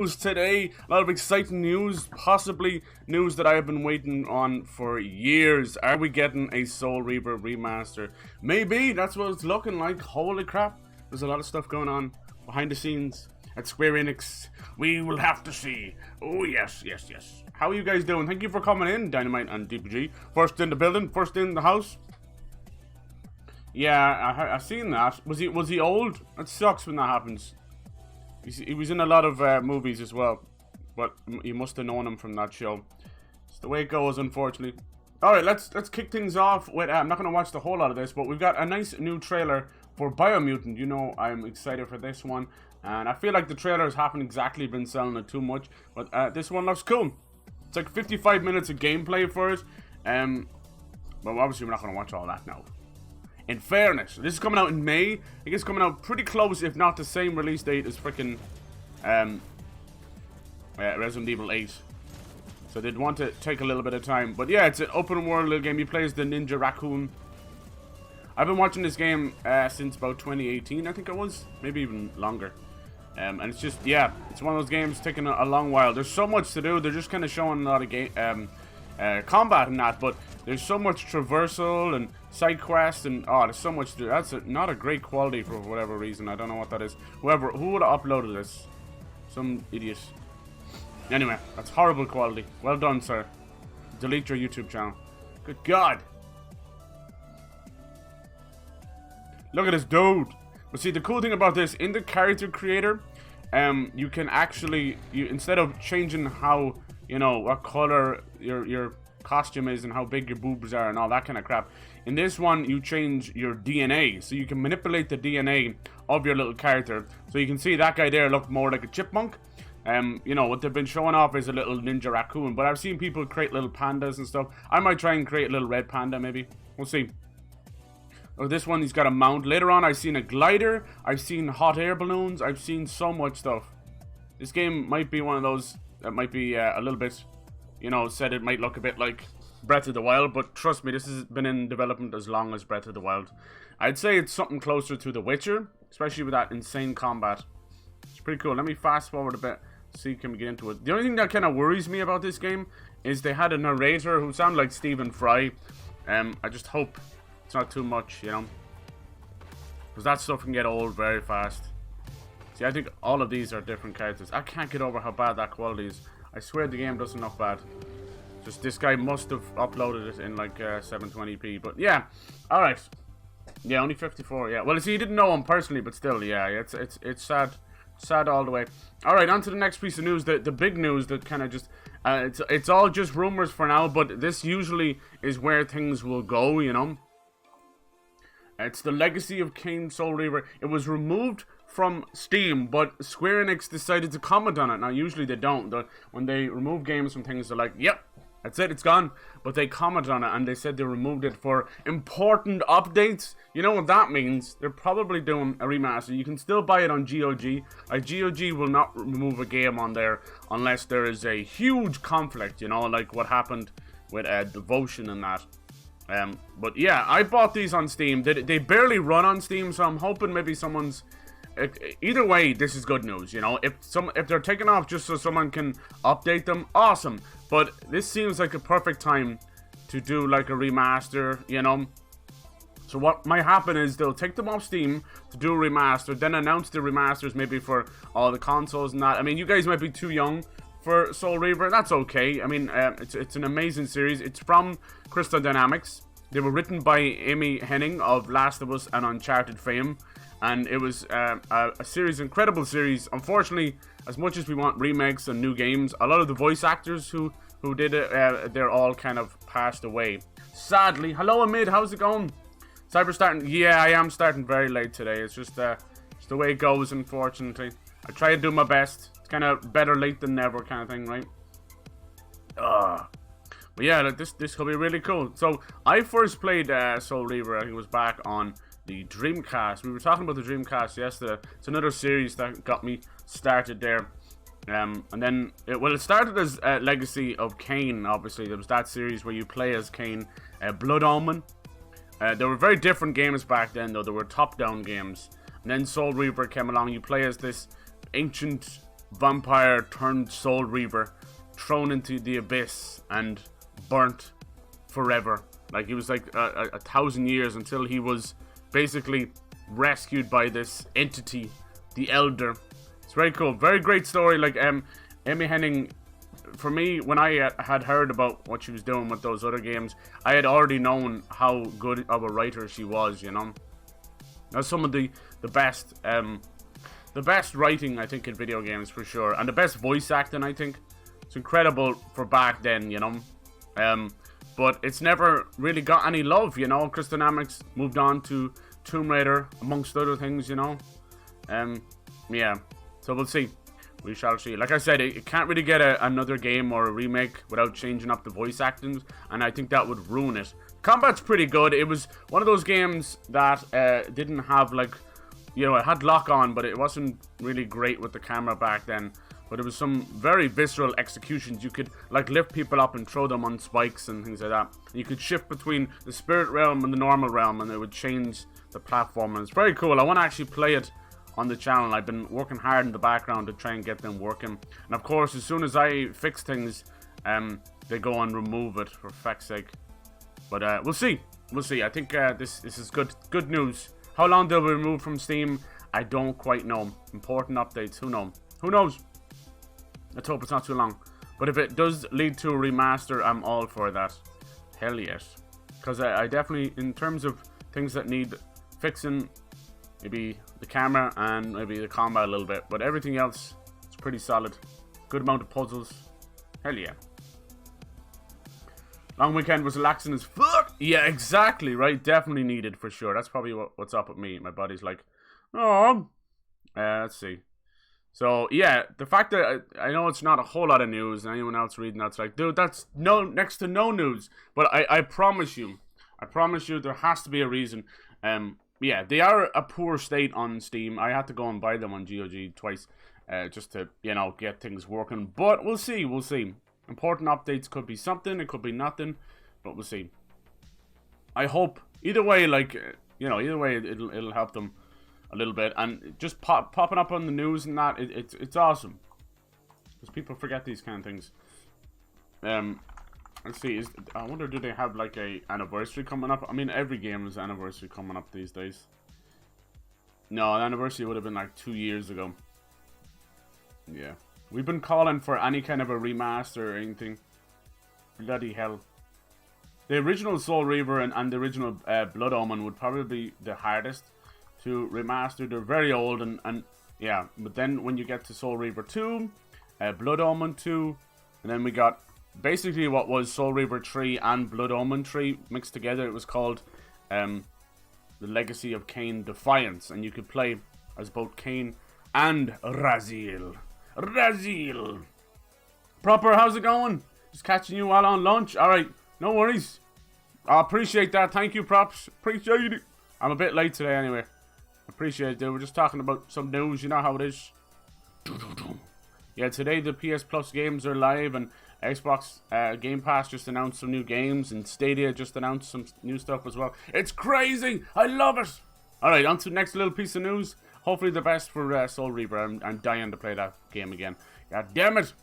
News today, a lot of exciting news, possibly news that I have been waiting on for years. Are we getting a Soul Reaver remaster? Maybe, that's what it's looking like. Holy crap, there's a lot of stuff going on behind the scenes at Square Enix. We will have to see. Oh yes. How are you guys doing? Thank you for coming in, Dynamite and DPG. First in the building, first in the house. Yeah, I've seen that. Was he old? It sucks when that happens. He was in a lot of movies as well, but you must have known him from that show. It's the way it goes, unfortunately. All right, let's kick things off with. I'm not going to watch the whole lot of this, but we've got a nice new trailer for Biomutant. You know, I'm excited for this one, and I feel like the trailers haven't exactly been selling it too much, but this one looks cool. It's like 55 minutes of gameplay for it. Well, obviously we're not going to watch all that now. In fairness, this is coming out in May. I think it's coming out pretty close, if not the same release date as freaking Resident Evil 8. So they'd want to take a little bit of time. But yeah, it's an open world little game. You play as the Ninja Raccoon. I've been watching this game since about 2018, I think it was. Maybe even longer. And it's just, yeah, it's one of those games taking a long while. There's so much to do. They're just kind of showing a lot of combat and that, but there's so much traversal and side quests and there's so much to do. That's not a great quality for whatever reason. I don't know what that is. Who would have uploaded this? Some idiot. Anyway, that's horrible quality. Well done, sir. Delete your YouTube channel. Good God. Look at this dude. But see, the cool thing about this, in the character creator, you can actually, instead of changing how, you know, what color your costume is and how big your boobs are and all that kind of crap, in this one you change your DNA, so you can manipulate the DNA of your little character. So you can see that guy there look more like a chipmunk. You know, what they've been showing off is a little ninja raccoon, but I've seen people create little pandas and stuff. I might try and create a little red panda, maybe. We'll see. Oh, this one, he's got a mount. Later on, I've seen a glider. I've seen hot air balloons. I've seen so much stuff. This game might be one of those that might be a little bit, you know, said it might look a bit like Breath of the Wild, but trust me, this has been in development as long as Breath of the Wild. I'd say it's something closer to The Witcher, especially with that insane combat. It's pretty cool. Let me fast forward a bit, see can we get into it. The only thing that kind of worries me about this game is they had a narrator who sounded like Stephen Fry. I just hope it's not too much, you know, because that stuff can get old very fast. See, I think all of these are different characters. I can't get over how bad that quality is. I swear the game doesn't look bad. Just this guy must have uploaded it in like 720p. But yeah, all right. Yeah, only 54. Yeah. Well, see, you didn't know him personally, but still, yeah, it's sad all the way. All right, on to the next piece of news. The big news that kind of just it's all just rumors for now, but this usually is where things will go, you know. It's the Legacy of Kain Soul Reaver. It was removed from Steam, but Square Enix decided to comment on it. Now, usually they don't. When they remove games from things, they're like, yep, that's it, it's gone. But they comment on it, and they said they removed it for important updates. You know what that means? They're probably doing a remaster. You can still buy it on GOG. GOG will not remove a game on there unless there is a huge conflict, you know, like what happened with Devotion and that. But yeah, I bought these on Steam. They barely run on Steam, so I'm hoping maybe someone's... Either way, this is good news, you know. If they're taken off just so someone can update them, awesome. But this seems like a perfect time to do like a remaster, you know. So what might happen is they'll take them off Steam to do a remaster, then announce the remasters maybe for all the consoles and that. I mean, you guys might be too young for Soul Reaver. That's okay. I mean, it's an amazing series. It's from Crystal Dynamics. They were written by Amy Hennig of Last of Us and Uncharted fame. And it was a series, incredible series. Unfortunately, as much as we want remakes and new games, a lot of the voice actors who did it, they're all kind of passed away. Sadly. Hello, Amid. How's it going? Cyber starting. Yeah, I am starting very late today. It's just the way it goes, unfortunately. I try to do my best. It's kind of better late than never kind of thing, right? But yeah, this could be really cool. So, I first played Soul Reaver. I think it was back on the Dreamcast. We were talking about the Dreamcast yesterday. It's another series that got me started there. And then, it started as Legacy of Kain, obviously. There was that series where you play as Kain. Blood Omen. There were very different games back then, though. There were top-down games. And then Soul Reaver came along. You play as this ancient vampire turned soul reaver thrown into the abyss and burnt forever. Like, he was like a 1,000 years until he was basically rescued by this entity, the Elder. It's very cool. Very great story. Like, Amy Hennig, for me, when I had heard about what she was doing with those other games, I had already known how good of a writer she was, you know. That's some of the best writing, I think, in video games, for sure. And the best voice acting, I think. It's incredible for back then, you know. But it's never really got any love, you know. Crystal Dynamics moved on to Tomb Raider, amongst other things, you know. Yeah, so we'll see. We shall see. Like I said, it can't really get another game or a remake without changing up the voice acting, and I think that would ruin it. Combat's pretty good. It was one of those games that didn't have, like, you know, it had lock on, but it wasn't really great with the camera back then. But it was some very visceral executions. You could, like, lift people up and throw them on spikes and things like that. And you could shift between the spirit realm and the normal realm, and it would change the platform. And it's very cool. I want to actually play it on the channel. I've been working hard in the background to try and get them working. And of course, as soon as I fix things, they go and remove it, for feck's sake. But we'll see. We'll see. I think this is good news. How long they'll be removed from Steam, I don't quite know. Important updates, who knows? Who knows? Let's hope it's not too long. But if it does lead to a remaster, I'm all for that. Hell yes. Because I definitely, in terms of things that need fixing, maybe the camera and maybe the combat a little bit. But everything else is pretty solid. Good amount of puzzles. Hell yeah. Long weekend was relaxing as fuck. Yeah, exactly, right? Definitely needed, for sure. That's probably what's up with me. My body's like, oh. Let's see. So, yeah, the fact that I know it's not a whole lot of news, and anyone else reading that's like, dude, that's next to no news. But I promise you there has to be a reason. Yeah, they are a poor state on Steam. I had to go and buy them on GOG twice, just to, you know, get things working. But we'll see, we'll see. Important updates could be something, it could be nothing, but we'll see. I hope, either way, like, you know, either way, it'll help them a little bit, and just popping up on the news and that, it's awesome, because people forget these kind of things. Let's see, I wonder, do they have like a anniversary coming up? I mean, every game has an anniversary coming up these days. No, an anniversary would have been like 2 years ago. Yeah, we've been calling for any kind of a remaster or anything. Bloody hell. The original Soul Reaver and the original Blood Omen would probably be the hardest to remaster. They're very old, and yeah, but then when you get to Soul Reaver 2, Blood Omen 2, and then we got basically what was Soul Reaver 3 and Blood Omen 3 mixed together. It was called The Legacy of Cain Defiance, and you could play as both Cain and Raziel. Raziel! Proper, how's it going? Just catching you while on lunch. Alright, no worries. I appreciate that. Thank you, Props. Appreciate it. I'm a bit late today anyway. Appreciate it. We're just talking about some news. You know how it is. Yeah, today the PS Plus games are live, and Xbox Game Pass just announced some new games, and Stadia just announced some new stuff as well. It's crazy! I love it! Alright, on to the next little piece of news. Hopefully the best for Soul Reaver. I'm dying to play that game again. God damn it!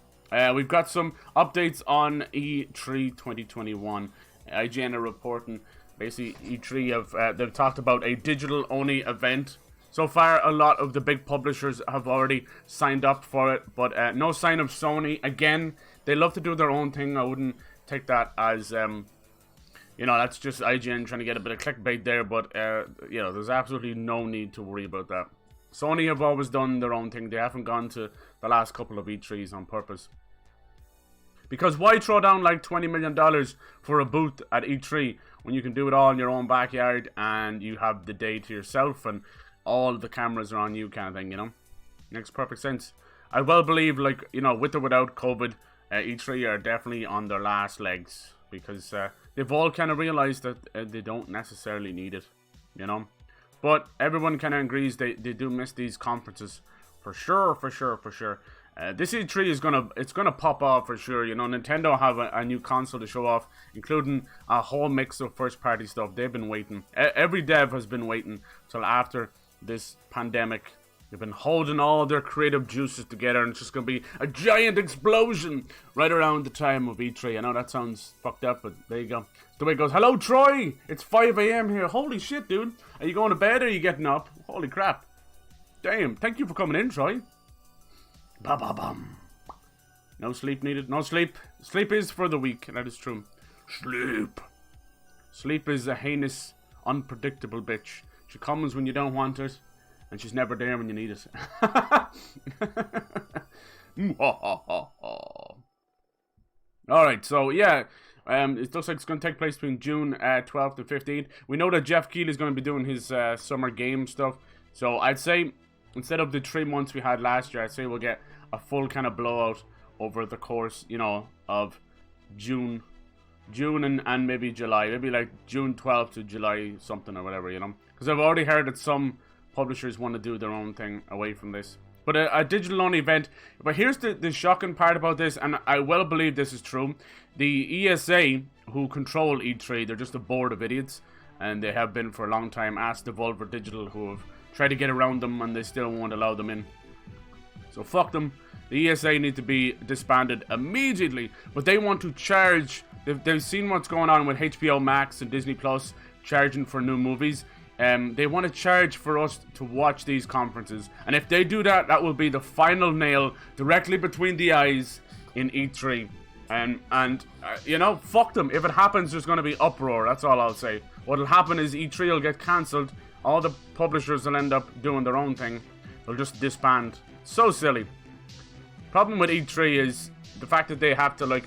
We've got some updates on E3 2021. IGN are reporting, basically E3 they've talked about a digital-only event. So far, a lot of the big publishers have already signed up for it, but no sign of Sony. Again, they love to do their own thing. I wouldn't take that as, you know, that's just IGN trying to get a bit of clickbait there, but, you know, there's absolutely no need to worry about that. Sony have always done their own thing. They haven't gone to the last couple of E3s on purpose. Because why throw down like $20 million for a booth at E3 when you can do it all in your own backyard and you have the day to yourself and all the cameras are on you, kind of thing, you know? Makes perfect sense. I well believe, like, you know, with or without COVID, E3 are definitely on their last legs, because they've all kind of realized that they don't necessarily need it, you know? But everyone kind of agrees they do miss these conferences, for sure, for sure, for sure. This E3 is gonna pop off for sure. You know, Nintendo have a new console to show off, including a whole mix of first-party stuff. They've been waiting. Every dev has been waiting till after this pandemic They've been holding all their creative juices together, and it's just going to be a giant explosion right around the time of E3. I know that sounds fucked up, but there you go. The way it goes, hello, Troy! It's 5 a.m. here. Holy shit, dude. Are you going to bed or are you getting up? Holy crap. Damn, thank you for coming in, Troy. Ba-ba-bum. No sleep needed. No sleep. Sleep is for the weak, that is true. Sleep. Sleep is a heinous, unpredictable bitch. She comes when you don't want it. And she's never there when you need it. Alright, so yeah. It looks like it's going to take place between June 12th and 15th. We know that Jeff Keighley is going to be doing his summer game stuff. So I'd say, instead of the 3 months we had last year, I'd say we'll get a full kind of blowout over the course, you know, of June and maybe July. Maybe like June 12th to July something or whatever, you know. Because I've already heard that some publishers want to do their own thing away from this. But a digital-only event. But here's the shocking part about this, and I well believe this is true. The ESA, who control E3, they're just a board of idiots, and they have been for a long time. Ask Devolver Digital, who have tried to get around them, and they still won't allow them in. So fuck them. The ESA need to be disbanded immediately. But they want to charge. They've seen what's going on with HBO Max and Disney Plus charging for new movies. They want to charge for us to watch these conferences. And if they do that, that will be the final nail directly between the eyes in E3. And you know, fuck them. If it happens, there's going to be uproar. That's all I'll say. What'll happen is E3 will get cancelled. All the publishers will end up doing their own thing. They'll just disband. So silly. Problem with E3 is the fact that they have to, like,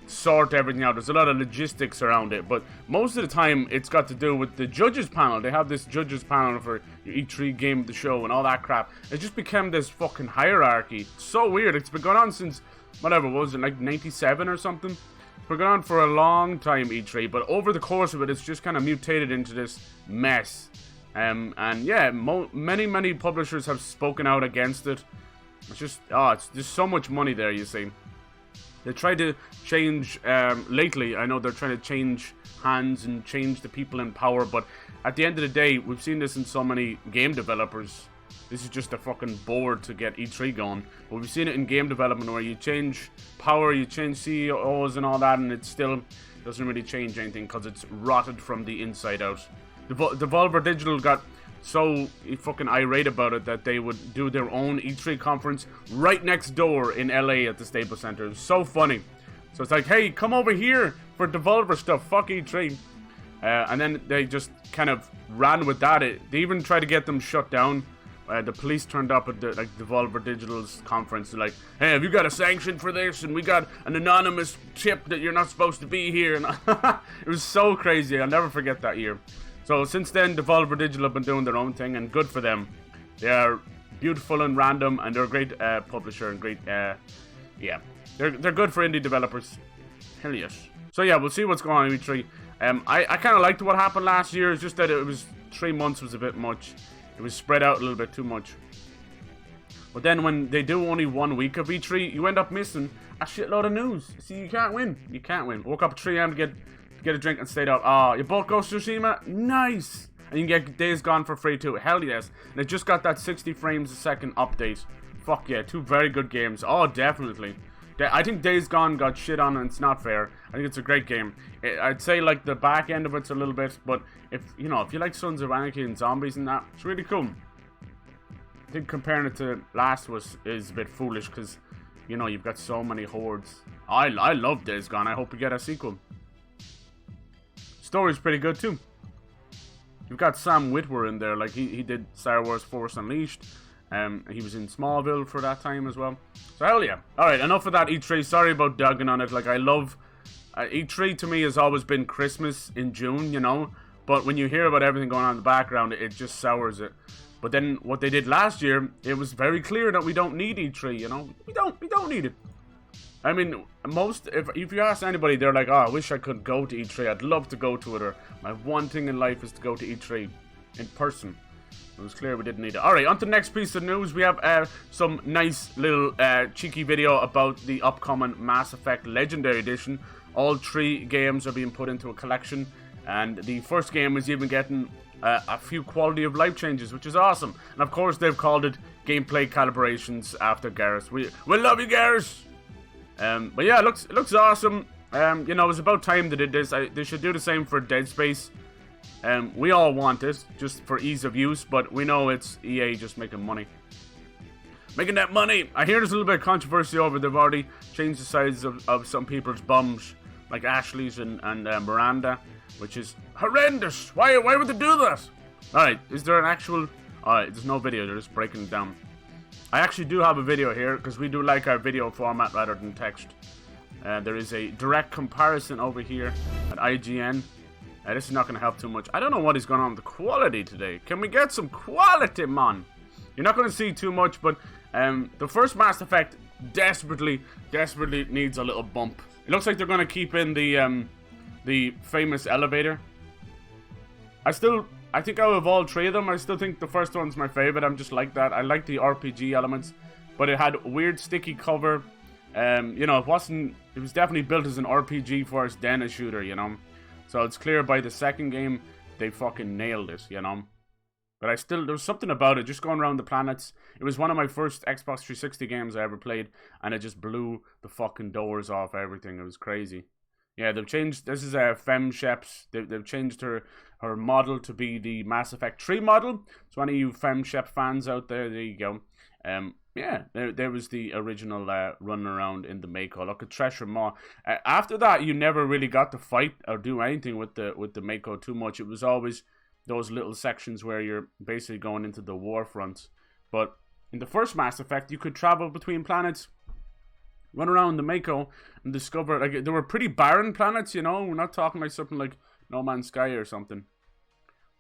sort everything out. There's a lot of logistics around it, but most of the time it's got to do with the judges panel. They have this judges panel for E3 Game of the Show and all that crap. It just became this fucking hierarchy. It's so weird. It's been going on since, whatever, was it, like 97 or something? It's been going on for a long time, E3, but over the course of it, it's just kind of mutated into this mess. And yeah, many publishers have spoken out against it. It's just, there's so much money there, you see. They tried to change, lately, I know they're trying to change hands and change the people in power, but at the end of the day, we've seen this in so many game developers. This is just a fucking board to get E3 going. But we've seen it in game development where you change power, you change CEOs and all that, and it still doesn't really change anything because it's rotted from the inside out. Devolver Digital got so fucking irate about it that they would do their own E3 conference right next door in LA at the Staples Center. It was so funny. So it's like, hey, come over here for Devolver stuff. Fuck E3. And then they just kind of ran with that. They even tried to get them shut down. The police turned up at the Devolver Digital's conference. They're like, hey, have you got a sanction for this? And we got an anonymous tip that you're not supposed to be here. And it was so crazy. I'll never forget that year. So since then, Devolver Digital have been doing their own thing, and good for them. They are beautiful and random, and they're a great publisher and great, yeah. They're good for indie developers. Hell yes. So yeah, we'll see what's going on in E3. I kind of liked what happened last year. It's just that it was 3 months was a bit much. It was spread out a little bit too much. But then when they do only 1 week of E3, you end up missing a shitload of news. See, you can't win. You can't win. Woke up at 3 a.m. to get a drink and stayed out. You bought Ghost of Tsushima? Nice! And you can get Days Gone for free too. Hell yes. And it just got that 60 frames a second update. Fuck yeah, 2 very good games. Oh, definitely. I think Days Gone got shit on and it's not fair. I think it's a great game. I'd say like the back end of it's a little bit, but if you like Sons of Anarchy and zombies and that, it's really cool. I think comparing it to Last is a bit foolish because, you've got so many hordes. I love Days Gone. I hope we get a sequel. Story's pretty good too. You've got Sam Witwer in there, like he did Star Wars Force Unleashed. He was in Smallville for that time as well. So hell yeah. Alright, enough of that E3. Sorry about dogging on it. Like, I love E3 to me has always been Christmas in June, but when you hear about everything going on in the background, it just sours it. But then what they did last year, it was very clear that we don't need E3, we don't need it. I mean, if you ask anybody, they're like, oh, I wish I could go to E3. I'd love to go to it, or my one thing in life is to go to E3 in person. It was clear we didn't need it. Alright, on to the next piece of news. We have some nice little cheeky video about the upcoming Mass Effect Legendary Edition. All 3 games are being put into a collection, and the first game is even getting a few quality of life changes, which is awesome. And of course, they've called it gameplay calibrations after Garrus. We love you, Garrus. But yeah, it looks awesome. You know, it was about time they did this. They should do the same for Dead Space. We all want it, just for ease of use, but we know it's EA just making money. Making that money! I hear there's a little bit of controversy over they've already changed the size of some people's bums, like Ashley's and Miranda, which is horrendous! Why would they do that? Alright, is there an actual... Alright, there's no video, they're just breaking it down. I actually do have a video here, because we do like our video format rather than text. There is a direct comparison over here at IGN. This is not going to help too much. I don't know what is going on with the quality today. Can we get some quality, man? You're not going to see too much, but the first Mass Effect desperately needs a little bump. It looks like they're going to keep in the famous elevator. I think out of all three of them, I still think the first one's my favorite. I'm just like that. I like the RPG elements, but it had weird sticky cover. You know, it was definitely built as an RPG first, then a shooter, you know. So it's clear by the second game, they fucking nailed it, you know. But there was something about it, just going around the planets. It was one of my first Xbox 360 games I ever played, and it just blew the fucking doors off everything. It was crazy. Yeah, they've changed, this is Fem Sheps. They've changed her model to be the Mass Effect 3 model. So any of you Fem Shep fans out there you go. Yeah, there was the original running around in the Mako. Look at Treasure Maw. After that, you never really got to fight or do anything with the Mako too much. It was always those little sections where you're basically going into the war front. But in the first Mass Effect, you could travel between planets, run around the Mako, and discover, like, there were pretty barren planets, you know. We're not talking like something like No Man's Sky or something.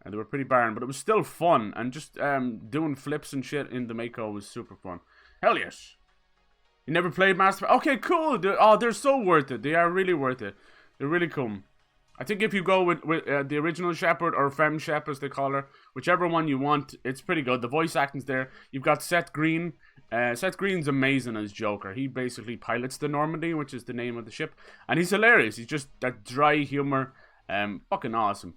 And they were pretty barren, but it was still fun. And just doing flips and shit in the Mako was super fun. Hell yes. You never played Mass Effect? Okay, cool. They're so worth it. They are really worth it. They're really cool. I think if you go with the original Shepard, or Fem Shep as they call her, whichever one you want, it's pretty good. The voice acting's there. You've got Seth Green. Seth Green's amazing as Joker. He basically pilots the Normandy, which is the name of the ship. And he's hilarious. He's just that dry humor. Fucking awesome.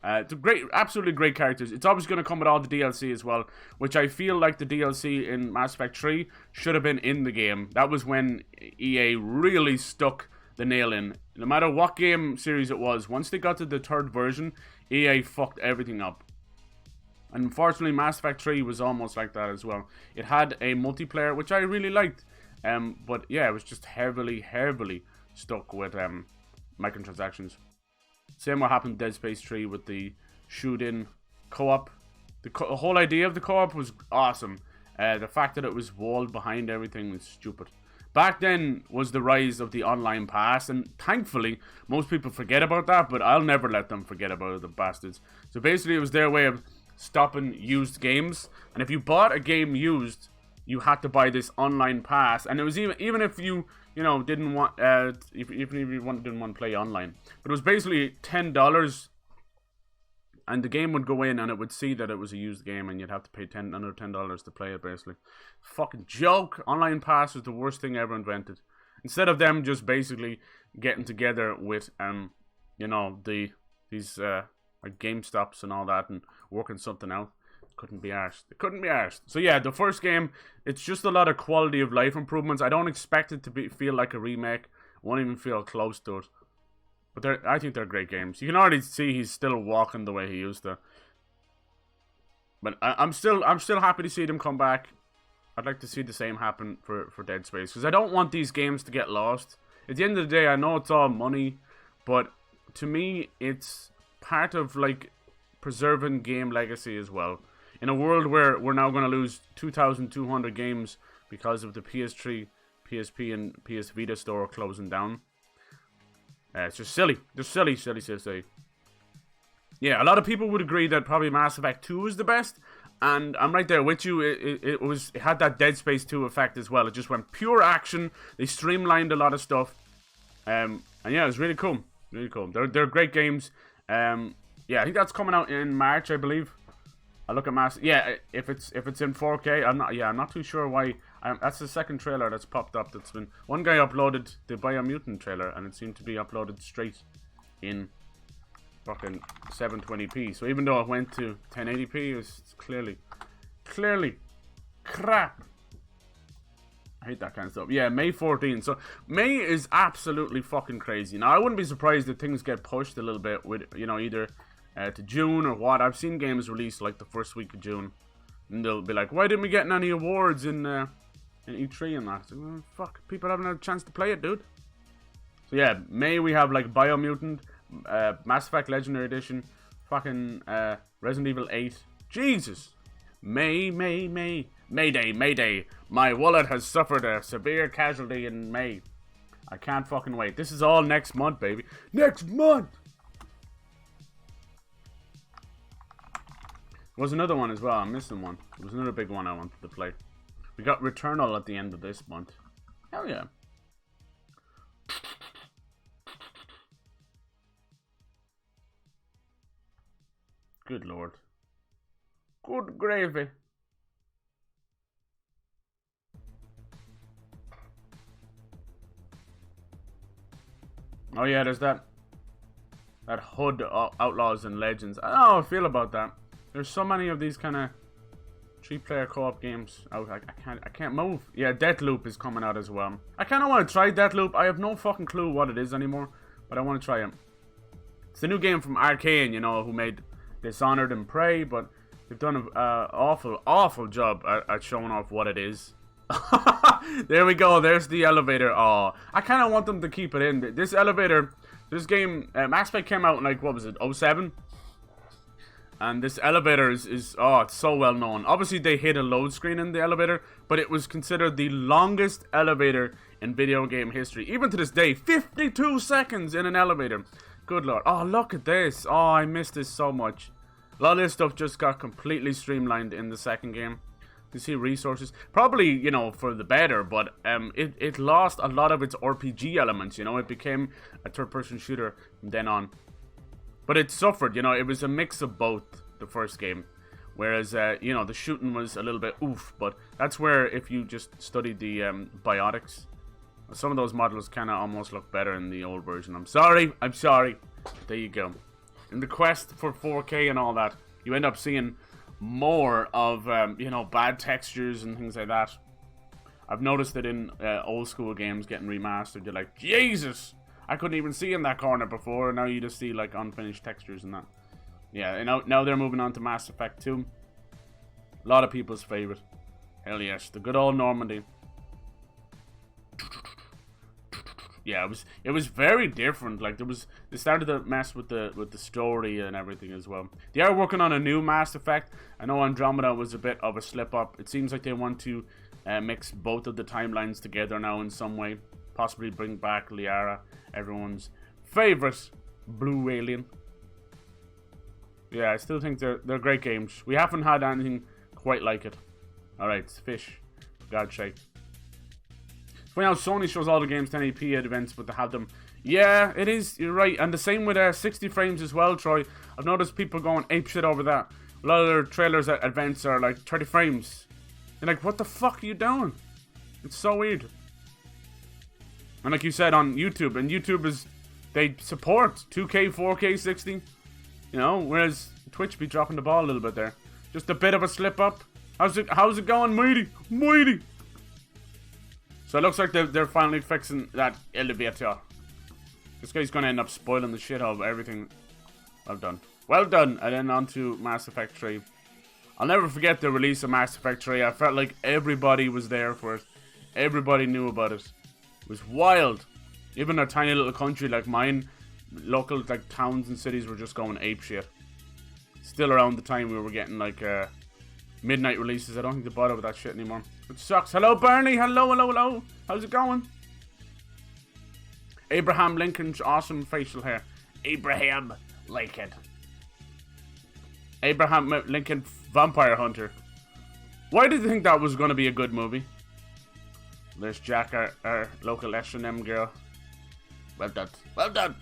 It's absolutely great characters. It's obviously going to come with all the DLC as well, which I feel like the DLC in Mass Effect 3 should have been in the game. That was when EA really stuck the nail in. No matter what game series it was, once they got to the third version, EA fucked everything up. And unfortunately, Mass Effect 3 was almost like that as well. It had a multiplayer, which I really liked. But yeah, it was just heavily stuck with microtransactions. Same what happened in Dead Space 3 with the shoot-in co-op. The whole idea of the co-op was awesome. The fact that it was walled behind everything was stupid. Back then was the rise of the online pass, and thankfully, most people forget about that, but I'll never let them forget about it, the bastards. So basically, it was their way of stopping used games, and if you bought a game used, you had to buy this online pass, and it was even if you know, didn't want, even if you didn't want to play online. But it was basically $10, and the game would go in, and it would see that it was a used game, and you'd have to pay another $10 to play it, basically. Fucking joke! Online pass was the worst thing ever invented. Instead of them just basically getting together with, you know, these like GameStops and all that, and working something out. Couldn't be arsed. It couldn't be arsed. So yeah, the first game, it's just a lot of quality of life improvements. I don't expect it to feel like a remake. Won't even feel close to it. But I think they're great games. You can already see he's still walking the way he used to. But I'm still happy to see them come back. I'd like to see the same happen for Dead Space, because I don't want these games to get lost. At the end of the day, I know it's all money, but to me, it's part of like preserving game legacy as well. In a world where we're now going to lose 2,200 games because of the PS3, PSP, and PS Vita store closing down. It's just silly. Just silly. Yeah, a lot of people would agree that probably Mass Effect 2 is the best. And I'm right there with you. It had that Dead Space 2 effect as well. It just went pure action. They streamlined a lot of stuff. And yeah, it was really cool. Really cool. They're great games. Yeah, I think that's coming out in March, I believe. I look at yeah, if it's in 4K, I'm not too sure why. That's the second trailer that's popped up. That's been, one guy uploaded the Biomutant trailer, and it seemed to be uploaded straight in fucking 720p. So even though it went to 1080p, it's clearly Crap. I hate that kind of stuff. Yeah, May 14th. So, May is absolutely fucking crazy. Now, I wouldn't be surprised if things get pushed a little bit with, you know, either to June or what. I've seen games released, like, the first week of June. And they'll be like, why didn't we get any awards in E3 and that? So, well, fuck, people haven't had a chance to play it, dude. So, yeah, May we have, like, Biomutant, Mass Effect Legendary Edition, fucking Resident Evil 8. Jesus. Mayday. My wallet has suffered a severe casualty in May. I can't fucking wait. This is all next month, baby. Next month! There was another one as well. I'm missing one. There was another big one I wanted to play. We got Returnal at the end of this month. Hell yeah. Good lord. Good gravy. Oh yeah, there's that HUD Outlaws and Legends. I don't know how I feel about that. There's so many of these kind of 3-player co-op games out. I can't move. Yeah, Deathloop is coming out as well. I kind of want to try Deathloop. I have no fucking clue what it is anymore, but I want to try it. It's a new game from Arcane, you know, who made Dishonored and Prey, but they've done an awful job at showing off what it is. There we go. There's the elevator. Oh, I kind of want them to keep it in. This elevator, this game, Mass Effect came out in, like, what was it, 07? And this elevator is oh, it's so well known. Obviously, they hit a load screen in the elevator, but it was considered the longest elevator in video game history. Even to this day, 52 seconds in an elevator. Good lord. Oh, look at this. Oh, I missed this so much. A lot of this stuff just got completely streamlined in the second game. You see resources, probably, you know, for the better, but it lost a lot of its RPG elements, you know. It became a third-person shooter from then on, but it suffered, you know. It was a mix of both, the first game, whereas you know, the shooting was a little bit oof, but that's where, if you just studied the biotics, some of those models kind of almost look better in the old version. I'm sorry, there you go. In the quest for 4K and all that, you end up seeing more of, you know, bad textures and things like that. I've noticed it in old school games getting remastered. You're like, Jesus, I couldn't even see in that corner before. Now you just see, like, unfinished textures and that. Yeah, and now they're moving on to Mass Effect 2. A lot of people's favorite. Hell yes, the good old Normandy. Yeah, it was very different. Like, they started to mess with the story and everything as well. They are working on a new Mass Effect. I know Andromeda was a bit of a slip up. It seems like they want to mix both of the timelines together now in some way. Possibly bring back Liara, everyone's favorite blue alien. Yeah, I still think they're great games. We haven't had anything quite like it. All right, fish. For God's sake. Funny how Sony shows all the games 1080p at events, but they have them. Yeah, it is. You're right. And the same with 60 frames as well, Troy. I've noticed people going apeshit over that. A lot of their trailers at events are like 30 frames. You're like, what the fuck are you doing? It's so weird. And like you said on YouTube, and YouTube they support 2K, 4K, 60. You know, whereas Twitch be dropping the ball a little bit there. Just a bit of a slip up. How's it going, Mighty? So it looks like they're finally fixing that elevator. This guy's going to end up spoiling the shit out of everything. Well done. Well done. And then on to Mass Effect 3. I'll never forget the release of Mass Effect 3. I felt like everybody was there for it. Everybody knew about it. It was wild. Even a tiny little country like mine, local like towns and cities were just going apeshit. Still around the time we were getting like midnight releases. I don't think they bother with that shit anymore. It sucks. Hello, Bernie. Hello. How's it going? Abraham Lincoln's awesome facial hair. Abraham Lincoln. Abraham Lincoln Vampire Hunter. Why did you think that was going to be a good movie? There's Jack, our local S&M girl. Well done.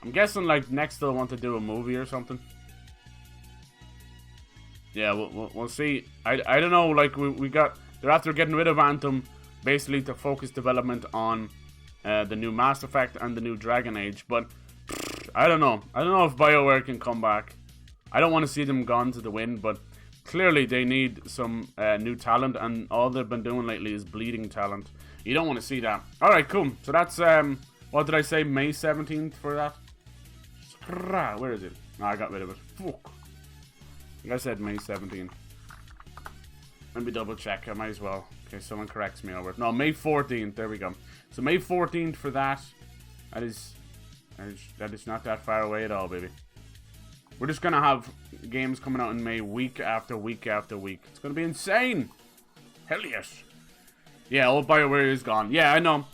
I'm guessing like next they'll want to do a movie or something. Yeah, we'll see. I don't know, like they're after getting rid of Anthem basically to focus development on the new Mass Effect and the new Dragon Age, but I don't know. I don't know if BioWare can come back. I don't want to see them gone to the wind, but clearly they need some new talent, and all they've been doing lately is bleeding talent. You don't want to see that. Alright, cool. So that's, what did I say? May 17th for that? Where is it? No, I got rid of it. Fuck. I think I said May 17th. Let me double check. I might as well. Okay, someone corrects me over it. No, May 14th. There we go. So May 14th for that. That is not that far away at all, baby. We're just gonna have games coming out in May week after week after week. It's gonna be insane. Hell yes. Yeah, old BioWare is gone. Yeah, I know.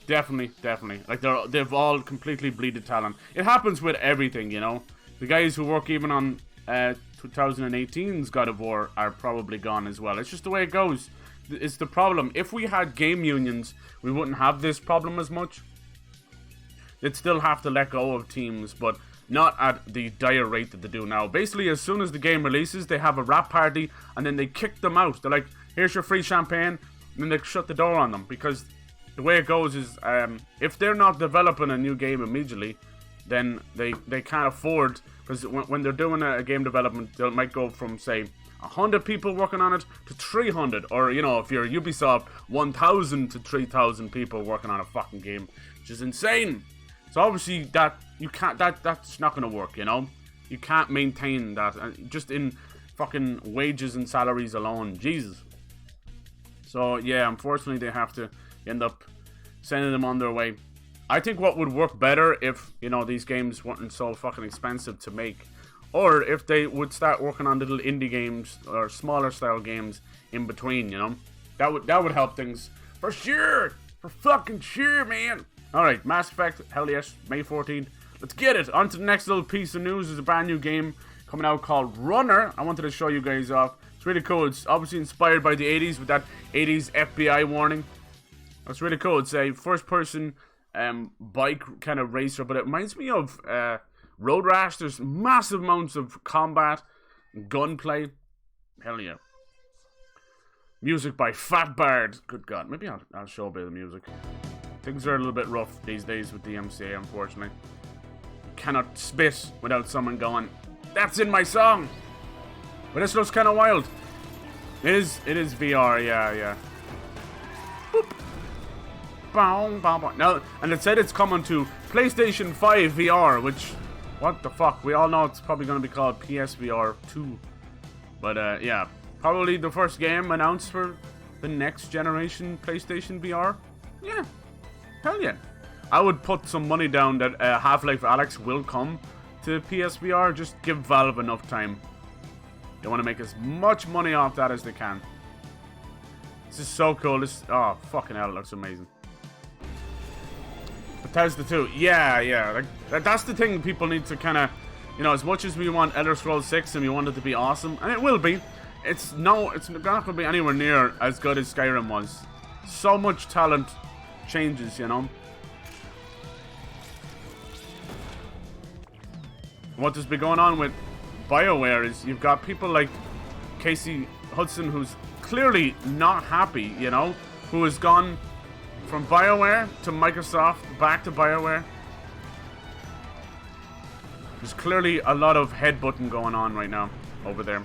Definitely. Like, they've all completely bleeded talent. It happens with everything, you know. The guys who work even on 2018's God of War are probably gone as well. It's just the way it goes. It's the problem. If we had game unions, we wouldn't have this problem as much. They'd still have to let go of teams, but not at the dire rate that they do now. Basically, as soon as the game releases, they have a rap party, and then they kick them out. They're like, here's your free champagne, and then they shut the door on them. Because the way it goes is, if they're not developing a new game immediately, then they can't afford, because when they're doing a game development, they might go from, say, 100 people working on it to 300, or, you know, if you're Ubisoft, 1,000 to 3,000 people working on a fucking game, which is insane. So obviously that's not gonna work, you know. You can't maintain that just in fucking wages and salaries alone. Jesus. So yeah, unfortunately they have to end up sending them on their way. I think what would work better if, you know, these games weren't so fucking expensive to make, or if they would start working on little indie games or smaller style games in between, you know. That would help things for sure. For fucking sure, man. Alright, Mass Effect, hell yes, May 14th. Let's get it. On to the next little piece of news. There's a brand new game coming out called Runner. I wanted to show you guys off. It's really cool. It's obviously inspired by the 80s with that 80s FBI warning. That's really cool. It's a first-person bike kind of racer, but it reminds me of Road Rash. There's massive amounts of combat, gunplay. Hell yeah. Music by Fat Bard. Good God. Maybe I'll show a bit of the music. Things are a little bit rough these days with the MCA, unfortunately. You cannot spit without someone going, that's in my song! But this looks kind of wild. It is VR, yeah. Boop. Bow, bow, bow. Now, and it said it's coming to PlayStation 5 VR, which, what the fuck? We all know it's probably going to be called PSVR 2. But, yeah. Probably the first game announced for the next generation PlayStation VR. Yeah. Hell yeah. I would put some money down that Half-Life Alyx will come to PSVR. Just give Valve enough time. They want to make as much money off that as they can. This is so cool. This, oh, fucking hell, it looks amazing. Bethesda 2. Yeah. Like, that's the thing people need to kind of, you know, as much as we want Elder Scrolls 6 and we want it to be awesome, and it will be, it's not going to be anywhere near as good as Skyrim was. So much talent changes, you know. What has been going on with BioWare is you've got people like Casey Hudson, who's clearly not happy, you know, who has gone from BioWare to Microsoft back to BioWare. There's clearly a lot of headbutting going on right now over there.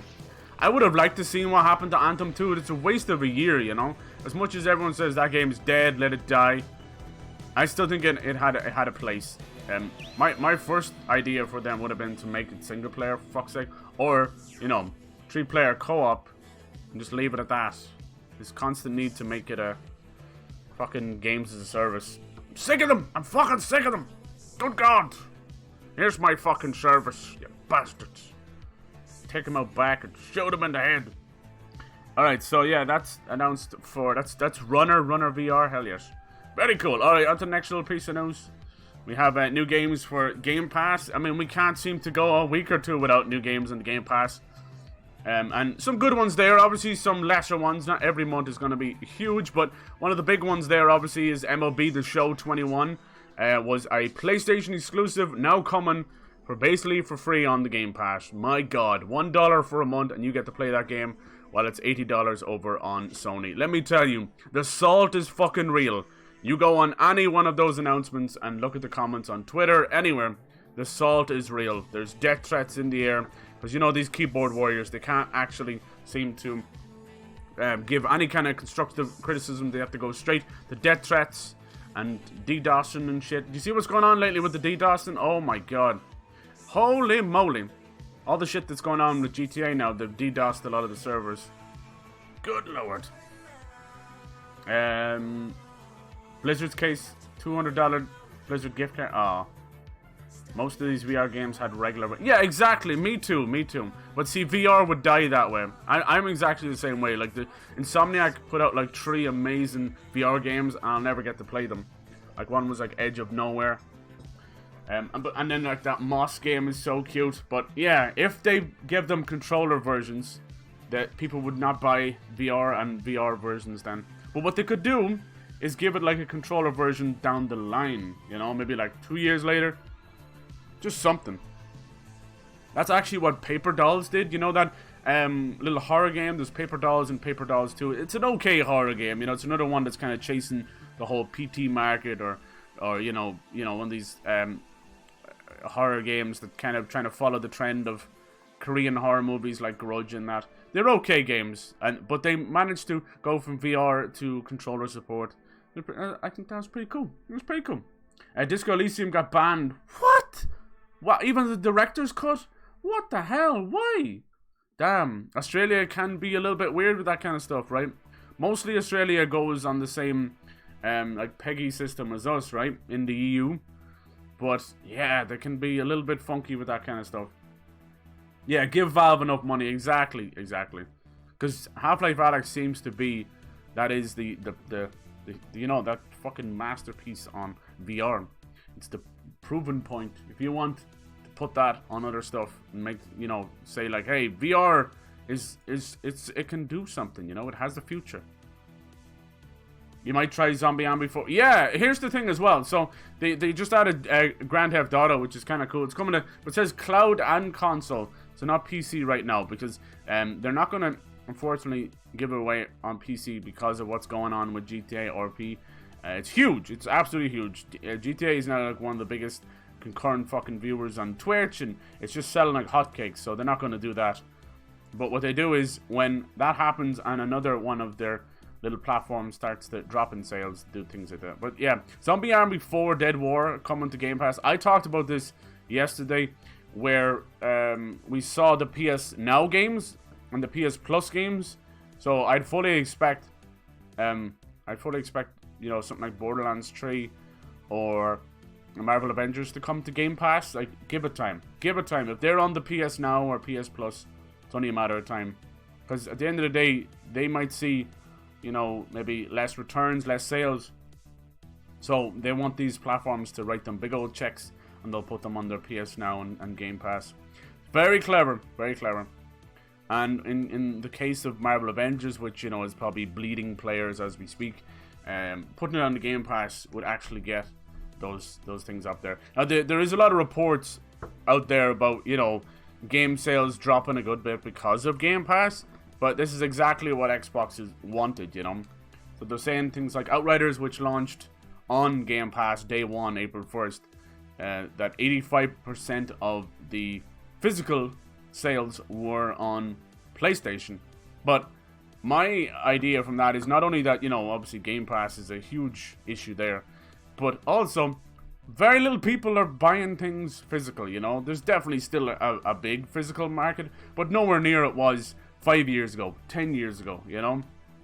I would have liked to see what happened to Anthem 2. It's a waste of a year, you know. As much as everyone says that game's dead, let it die, I still think it had a place. My first idea for them would have been to make it single player, for fuck's sake, or, you know, 3-player co-op and just leave it at that. This constant need to make it a fucking games as a service. I'm sick of them. I'm fucking sick of them. Good God. Here's my fucking service, you bastards. Take them out back and shoot them in the head. Alright, so yeah, that's announced for, that's Runner VR, hell yes. Very cool. Alright, on to the next little piece of news. We have new games for Game Pass. I mean, we can't seem to go a week or two without new games in the Game Pass. And some good ones there, obviously some lesser ones. Not every month is going to be huge, but one of the big ones there obviously is MLB The Show 21. Was a PlayStation exclusive, now coming for basically for free on the Game Pass. My God, $1 for a month and you get to play that game while it's $80 over on Sony. Let me tell you, the salt is fucking real. You go on any one of those announcements and look at the comments on Twitter, anywhere, the salt is real. There's death threats in the air, because you know these keyboard warriors, they can't actually seem to give any kind of constructive criticism. They have to go straight to death threats and DDoSing and shit. Do you see what's going on lately with the DDoSing? Oh my god. Holy moly. All the shit that's going on with GTA now, they've DDoSed a lot of the servers. Good lord. Blizzard's case, $200 Blizzard gift card. Oh. Most of these VR games had regular... Yeah, exactly. Me too. But see, VR would die that way. I'm exactly the same way. Like, the Insomniac put out, like, 3 amazing VR games, and I'll never get to play them. Like, one was, like, Edge of Nowhere. And then, like, that Moss game is so cute. But, yeah, if they give them controller versions, that people would not buy VR and VR versions then. But what they could do is give it, like, a controller version down the line. You know, maybe, like, 2 years later. Just something. That's actually what Paper Dolls did. You know that little horror game? There's Paper Dolls and Paper Dolls 2. It's an okay horror game. You know, it's another one that's kind of chasing the whole PT market, or you know, one of these horror games that kind of trying to follow the trend of Korean horror movies like Grudge and that. They're okay games, but they managed to go from VR to controller support. I think that was pretty cool. It was pretty cool. Disco Elysium got banned. What? What? Even the director's cut? What the hell? Why? Damn. Australia can be a little bit weird with that kind of stuff, right? Mostly Australia goes on the same like PEGI system as us, right? In the EU. But yeah, they can be a little bit funky with that kind of stuff. Yeah, give Valve enough money. Exactly. Because Half-Life Alyx seems to be, that is the you know, that fucking masterpiece on VR. It's the proven point. If you want to put that on other stuff and make, you know, say like, hey, VR it can do something, you know, it has the future. You might try Zombie Army 4. Yeah, here's the thing as well. So they just added Grand Theft Auto, which is kind of cool. It's coming to, it says cloud and console, so not PC right now, because they're not going to, unfortunately, give it away on PC because of what's going on with GTA RP. It's huge. It's absolutely huge. GTA is now like one of the biggest concurrent fucking viewers on Twitch, and it's just selling like hotcakes, so they're not going to do that. But what they do is, when that happens and another one of their little platforms starts to drop in sales, do things like that. But yeah, Zombie Army 4 Dead War coming to Game Pass. I talked about this yesterday, where we saw the PS Now games and the PS Plus games. So I'd fully expect, you know, something like Borderlands 3 or Marvel Avengers to come to Game Pass. Like, give it time. If they're on the PS Now or PS Plus, it's only a matter of time. Because at the end of the day, they might see, you know, maybe less returns, less sales. So they want these platforms to write them big old checks, and they'll put them on their PS Now and Game Pass. Very clever. And in the case of Marvel Avengers, which, you know, is probably bleeding players as we speak, putting it on the Game Pass would actually get those things up there. Now, there is a lot of reports out there about, you know, game sales dropping a good bit because of Game Pass, but this is exactly what Xbox has wanted, you know. So they're saying things like Outriders, which launched on Game Pass day 1, April 1st, that 85% of the physical sales were on PlayStation. But my idea from that is not only that, you know, obviously Game Pass is a huge issue there, but also very little people are buying things physical, you know. There's definitely still a big physical market, but nowhere near it was 5 years ago, 10 years ago, you know.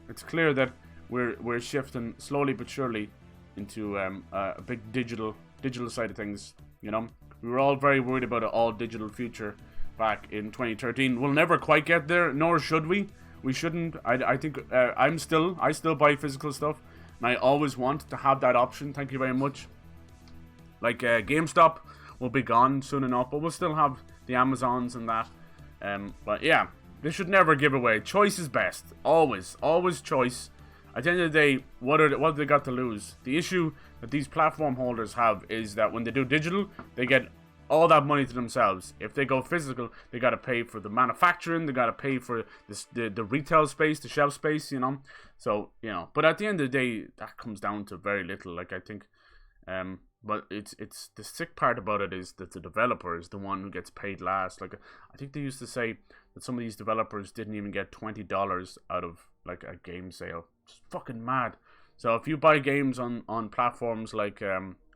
It's clear that we're shifting slowly but surely into a big digital side of things, you know. We were all very worried about an all digital future back in 2013. We'll never quite get there, nor should we. We shouldn't. I think I still buy physical stuff, and I always want to have that option. Thank you very much. Like GameStop will be gone soon enough, but we'll still have the Amazons and that. But yeah, they should never give away. Choice is best. Always choice. At the end of the day, what have they got to lose? The issue that these platform holders have is that when they do digital, they get all that money to themselves. If they go physical, they got to pay for the manufacturing, they got to pay for the retail space, the shelf space, you know. So, you know, but at the end of the day, that comes down to very little. Like, I think But it's the sick part about it is that the developer is the one who gets paid last. Like, I think they used to say that some of these developers didn't even get $20 out of like a game sale. It's fucking mad. So if you buy games on platforms like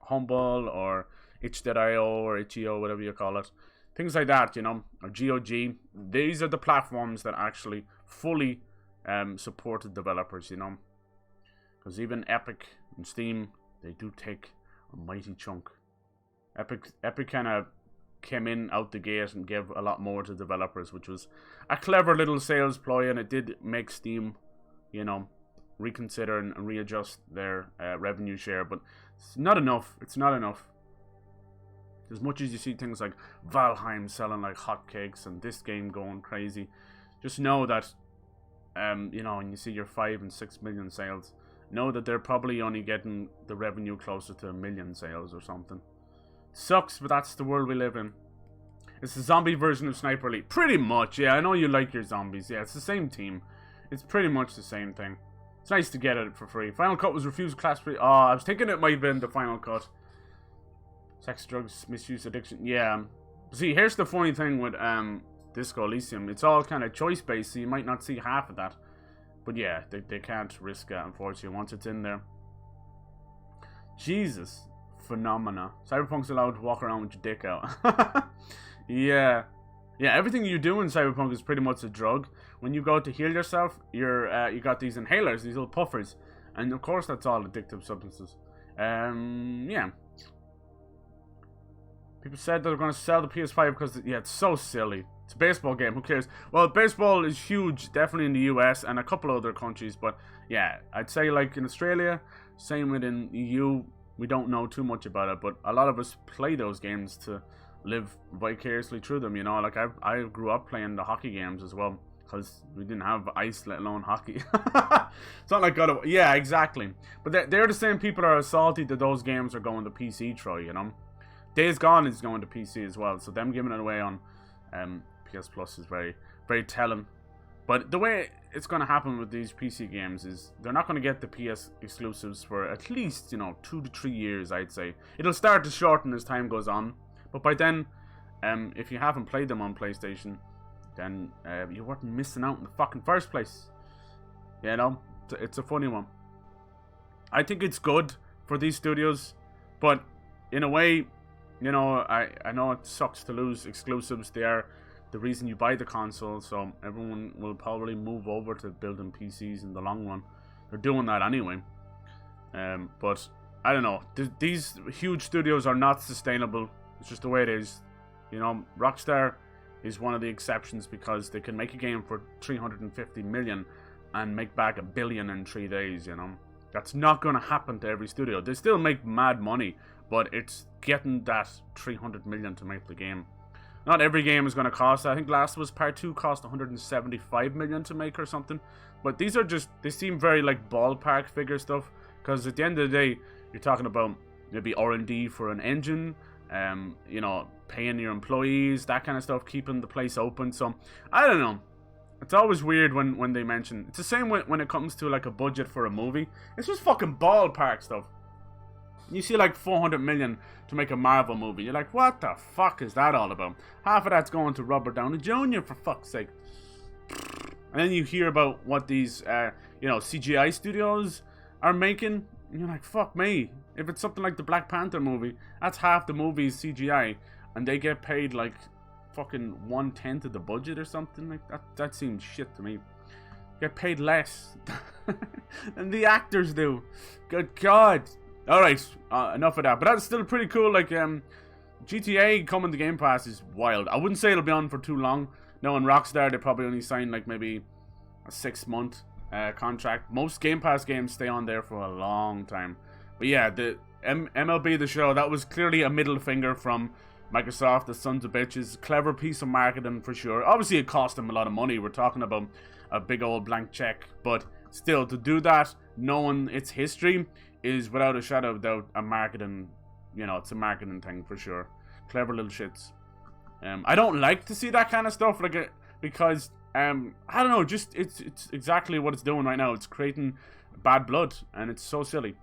Humble or itch.io or itch.io, whatever you call it, things like that, you know, or GOG, these are the platforms that actually fully supported developers, you know. Because even Epic and Steam, they do take a mighty chunk. Epic kind of came in out the gate and gave a lot more to developers, which was a clever little sales ploy, and it did make Steam, you know, reconsider and readjust their revenue share. But it's not enough. It's not enough. As much as you see things like Valheim selling like hotcakes and this game going crazy, just know that, you know, when you see your 5 and 6 million sales, know that they're probably only getting the revenue closer to 1 million sales or something. Sucks, but that's the world we live in. It's the zombie version of Sniper Elite. Pretty much, yeah. I know you like your zombies. Yeah, it's the same team. It's pretty much the same thing. It's nice to get it for free. Final Cut was refused class free. Oh, I was thinking it might have been the Final Cut. Sex, drugs, misuse, addiction. Yeah. See, here's the funny thing with Disco Elysium. It's all kind of choice-based, so you might not see half of that. But yeah, they can't risk it, unfortunately, once it's in there. Jesus. Phenomena. Cyberpunk's allowed to walk around with your dick out. Yeah. Yeah, everything you do in Cyberpunk is pretty much a drug. When you go to heal yourself, you got these inhalers, these little puffers. And of course that's all addictive substances. Yeah. People said they're going to sell the PS5 because, yeah, it's so silly. It's a baseball game, who cares? Well, baseball is huge, definitely in the US and a couple other countries. But yeah, I'd say like in Australia, same within EU, we don't know too much about it. But a lot of us play those games to live vicariously through them, you know. Like I grew up playing the hockey games as well, because we didn't have ice, let alone hockey. It's not like God of... Yeah, exactly. But they're the same people that are salty that those games are going to PC, Troy, you know. Days Gone is going to PC as well, so them giving it away on PS Plus is very, very telling. But the way it's going to happen with these PC games is they're not going to get the PS exclusives for at least, you know, 2 to 3 years, I'd say. It'll start to shorten as time goes on. But by then, if you haven't played them on PlayStation, then you weren't missing out in the fucking first place. You know, it's a funny one. I think it's good for these studios, but in a way, you know, I know it sucks to lose exclusives. They are the reason you buy the console, so everyone will probably move over to building PCs in the long run. They're doing that anyway. But I don't know. These huge studios are not sustainable. It's just the way it is. You know, Rockstar is one of the exceptions because they can make a game for 350 million and make back $1 billion in 3 days, you know. That's not going to happen to every studio. They still make mad money, but it's getting that 300 million to make the game. Not every game is going to cost. I think Last of Us Part 2 cost 175 million to make or something. But these are just, they seem very like ballpark figure stuff. Because at the end of the day, you're talking about maybe R&D for an engine, you know, paying your employees, that kind of stuff, keeping the place open. So, I don't know. It's always weird when they mention... It's the same when it comes to like a budget for a movie. It's just fucking ballpark stuff. You see like 400 million to make a Marvel movie. You're like, what the fuck is that all about? Half of that's going to Robert Downey Jr. for fuck's sake. And then you hear about what these, you know, CGI studios are making. And you're like, fuck me. If it's something like the Black Panther movie, that's half the movie's CGI. And they get paid like fucking 1/10 of the budget or something like that. That seems shit to me. Get paid less than the actors do. Good God. Alright, enough of that. But that's still pretty cool. Like, GTA coming to Game Pass is wild. I wouldn't say it'll be on for too long. No, in Rockstar, they probably only signed like maybe a 6-month contract. Most Game Pass games stay on there for a long time. But yeah, the MLB The Show, that was clearly a middle finger from Microsoft, the sons of bitches. Clever piece of marketing for sure. Obviously, it cost them a lot of money. We're talking about a big old blank check. But still, to do that, knowing its history, is without a shadow of doubt a marketing, you know, it's a marketing thing for sure. Clever little shits. I don't like to see that kind of stuff, like, because I don't know, just it's exactly what it's doing right now. It's creating bad blood, and it's so silly.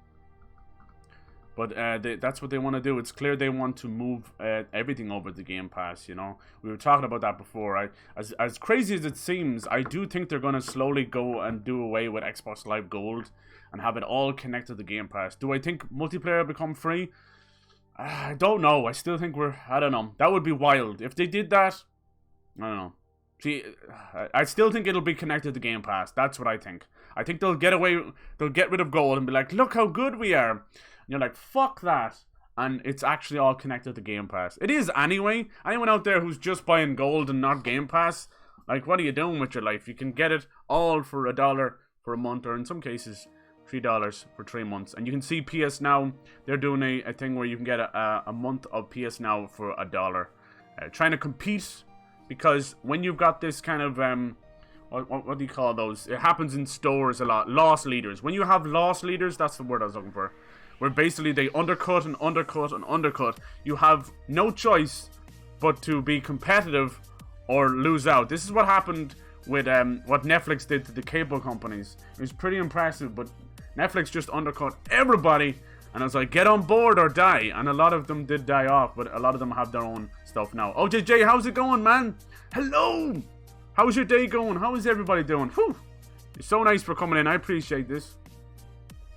But that's what they want to do. It's clear they want to move everything over to Game Pass, you know. We were talking about that before. As crazy as it seems, I do think they're going to slowly go and do away with Xbox Live Gold and have it all connected to Game Pass. Do I think multiplayer will become free? I don't know. I still think I don't know. That would be wild. If they did that, I don't know. See, I still think it'll be connected to Game Pass. That's what I think. I think they'll get rid of Gold and be like, look how good we are. And you're like, fuck that. And it's actually all connected to Game Pass. It is anyway. Anyone out there who's just buying Gold and not Game Pass, like, what are you doing with your life? You can get it all for $1 for a month, or in some cases, $3 for 3 months. And you can see PS Now, they're doing a thing where you can get a month of PS Now for $1. Trying to compete, because when you've got this kind of, what do you call those? It happens in stores a lot. Loss leaders. When you have loss leaders, that's the word I was looking for. Where basically they undercut and undercut and undercut. You have no choice but to be competitive or lose out. This is what happened with what Netflix did to the cable companies. It was pretty impressive, but Netflix just undercut everybody, and I was like, get on board or die. And a lot of them did die off, but a lot of them have their own stuff now. Oh, JJ, how's it going, man? Hello! How's your day going? How is everybody doing? Whew! You're so nice for coming in. I appreciate this.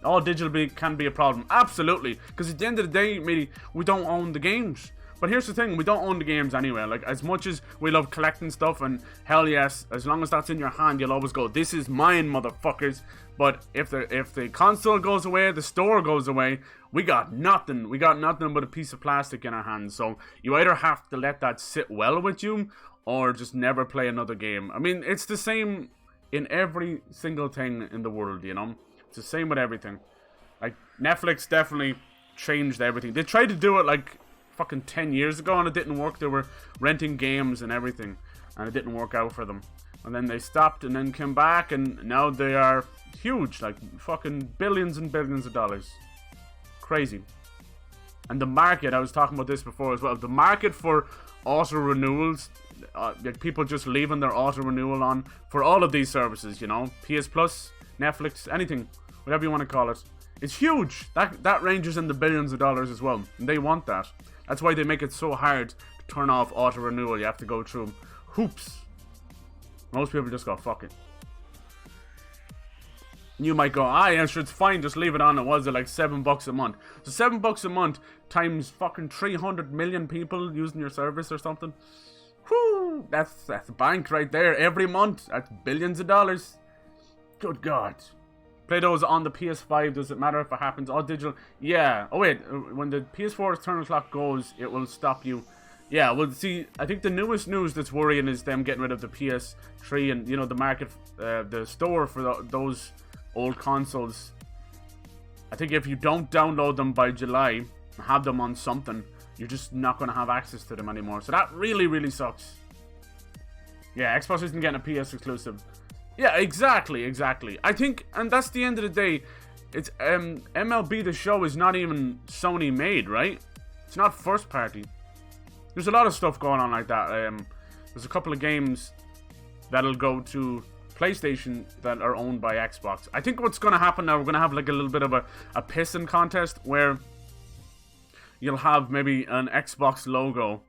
All digital can be a problem. Absolutely. Because at the end of the day, maybe we don't own the games. But here's the thing, we don't own the games anyway. Like, as much as we love collecting stuff, and hell yes, as long as that's in your hand, you'll always go, this is mine, motherfuckers. But if the console goes away, the store goes away, we got nothing. We got nothing but a piece of plastic in our hands. So you either have to let that sit well with you, or just never play another game. I mean, it's the same in every single thing in the world, you know? It's the same with everything. Like, Netflix definitely changed everything. They tried to do it, like, fucking 10 years ago, and it didn't work. They were renting games and everything, and it didn't work out for them. And then they stopped and then came back, and now they are huge, like fucking billions and billions of dollars. Crazy. And the market, I was talking about this before as well, the market for auto renewals, like people just leaving their auto renewal on for all of these services, you know, PS Plus, Netflix, anything, whatever you want to call it, it's huge. That ranges in the billions of dollars as well, and they want that. That's why they make it so hard to turn off auto renewal. You have to go through hoops. Most people just go, fuck it. You might go, yeah, sure, it's fine, just leave it on. It was like $7 a month. So $7 a month times fucking 300 million people using your service or something. Whoo, that's a bank right there every month. That's billions of dollars. Good God. Play those on the PS5. Does it matter if it happens all digital? Yeah. Oh wait, when the PS4 external clock goes, it will stop you. Yeah, well, see, I think the newest news that's worrying is them getting rid of the PS3 and, you know, the market, the store for those old consoles. I think if you don't download them by July and have them on something, you're just not going to have access to them anymore. So that really, really sucks. Yeah, Xbox isn't getting a PS exclusive. Yeah, exactly. I think, and that's the end of the day, it's MLB The Show is not even Sony made, right? It's not first party. There's a lot of stuff going on like that. There's a couple of games that'll go to PlayStation that are owned by Xbox. I think what's going to happen now, we're going to have like a little bit of a pissing contest where you'll have maybe an Xbox logo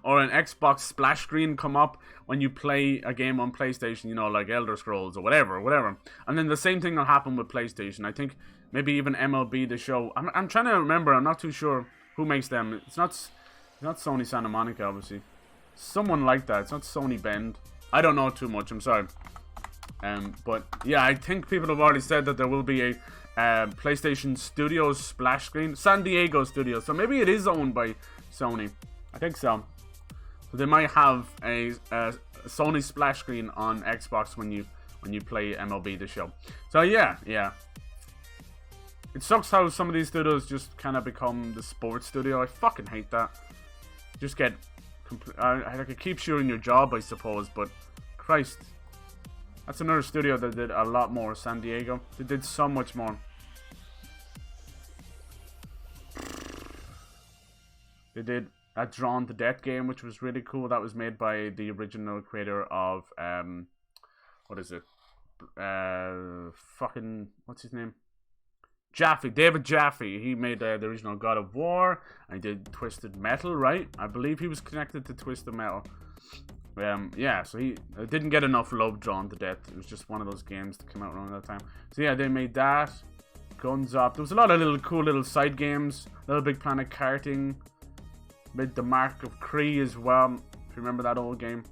or an Xbox splash screen come up when you play a game on PlayStation, you know, like Elder Scrolls or whatever. And then the same thing will happen with PlayStation. I think maybe even MLB The Show. I'm trying to remember. I'm not too sure who makes them. It's not Sony Santa Monica, obviously. Someone like that. It's not Sony Bend. I don't know too much. I'm sorry. But yeah, I think people have already said that there will be a PlayStation Studios splash screen. San Diego Studios. So maybe it is owned by Sony. I think so. So they might have a Sony splash screen on Xbox when you play MLB The Show. So yeah. It sucks how some of these studios just kind of become the sports studio. I fucking hate that. Just get... like, it keeps you in your job, I suppose, but... Christ. That's another studio that did a lot more. San Diego. They did so much more. They did a Drawn to Death game, which was really cool. That was made by the original creator of... what is it? Fucking... What's his name? David Jaffe. He made the original God of War. I did Twisted Metal, right? I believe he was connected to Twisted Metal. Yeah, so he didn't get enough love drawn to death. It was just one of those games that came out around that time. So yeah, they made that. Guns Up. There was a lot of little cool little side games. Little Big Planet Karting. Made the Mark of Cree as well. If you remember that old game.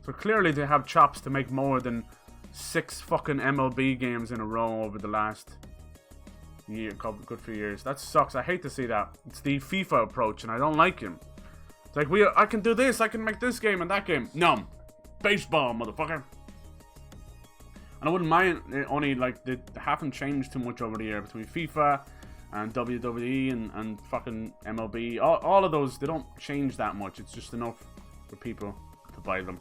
So clearly they have chops to make more than 6 fucking MLB games in a row over the last year, good few years. That sucks. I hate to see that. It's the FIFA approach, and I don't like him. It's like, I can do this. I can make this game and that game. No, baseball, motherfucker. And I wouldn't mind only like they haven't changed too much over the year between FIFA and WWE and fucking MLB. All of those, they don't change that much. It's just enough for people to buy them.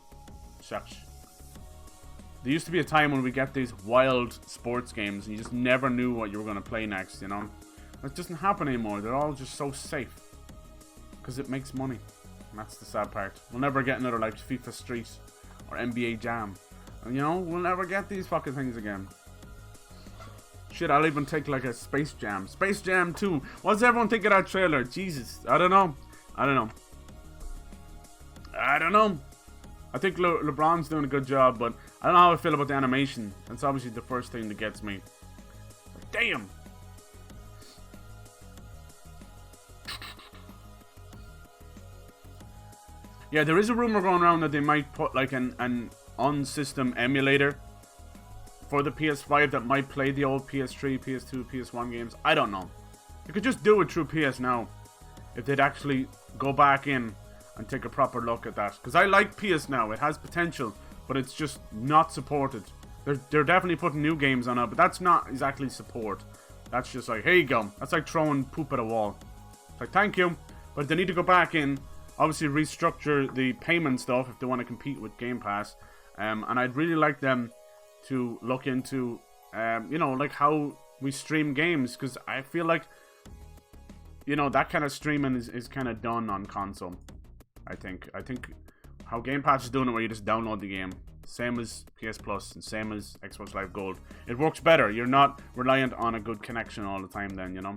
Sucks. There used to be a time when we get these wild sports games and you just never knew what you were going to play next, you know? That doesn't happen anymore. They're all just so safe. Because it makes money. And that's the sad part. We'll never get another like FIFA Street or NBA Jam. And, you know, we'll never get these fucking things again. Shit, I'll even take like a Space Jam. Space Jam 2. What does everyone think of that trailer? Jesus. I don't know. I think LeBron's doing a good job, but I don't know how I feel about the animation. That's obviously the first thing that gets me. Damn! Yeah, there is a rumor going around that they might put like an on-system emulator for the PS5 that might play the old PS3, PS2, PS1 games. I don't know. You could just do it through PS Now if they'd actually go back in and take a proper look at that. Because I like PS Now. It has potential, but it's just not supported. They're definitely putting new games on it, but that's not exactly support. That's just like, here you go. That's like throwing poop at a wall. It's like, thank you. But they need to go back in, obviously restructure the payment stuff if they want to compete with Game Pass. And I'd really like them to look into, you know, like how we stream games. Because I feel like, you know, that kind of streaming is kind of done on console. I think how Game Pass is doing it, where you just download the game, same as PS Plus and same as Xbox Live Gold. It works better. You're not reliant on a good connection all the time then, you know.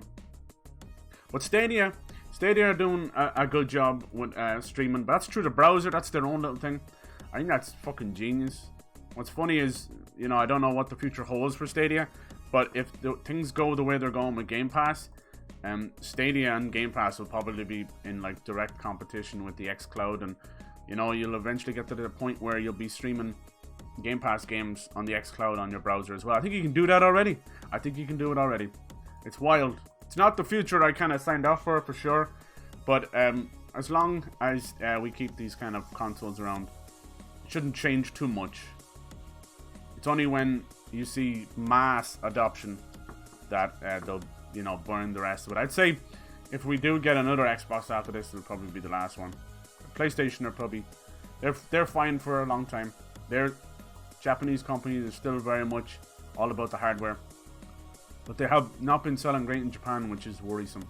But Stadia are doing a good job with streaming. But that's through the browser. That's their own little thing. I think that's fucking genius. What's funny is, you know, I don't know what the future holds for Stadia, but if things go the way they're going with Game Pass, Stadia and Game Pass will probably be in like direct competition with the xCloud, and you know, you'll eventually get to the point where you'll be streaming Game Pass games on the xCloud on your browser as well. I think you can do that already. I think you can do it already. It's wild. It's not the future I kind of signed up for sure, but as long as we keep these kind of consoles around, it shouldn't change too much. It's only when you see mass adoption that they'll, you know, burn the rest of it. I'd say if we do get another Xbox after this, it'll probably be the last one. PlayStation are probably, they're fine for a long time. They're Japanese companies, are still very much all about the hardware, but they have not been selling great in Japan, which is worrisome.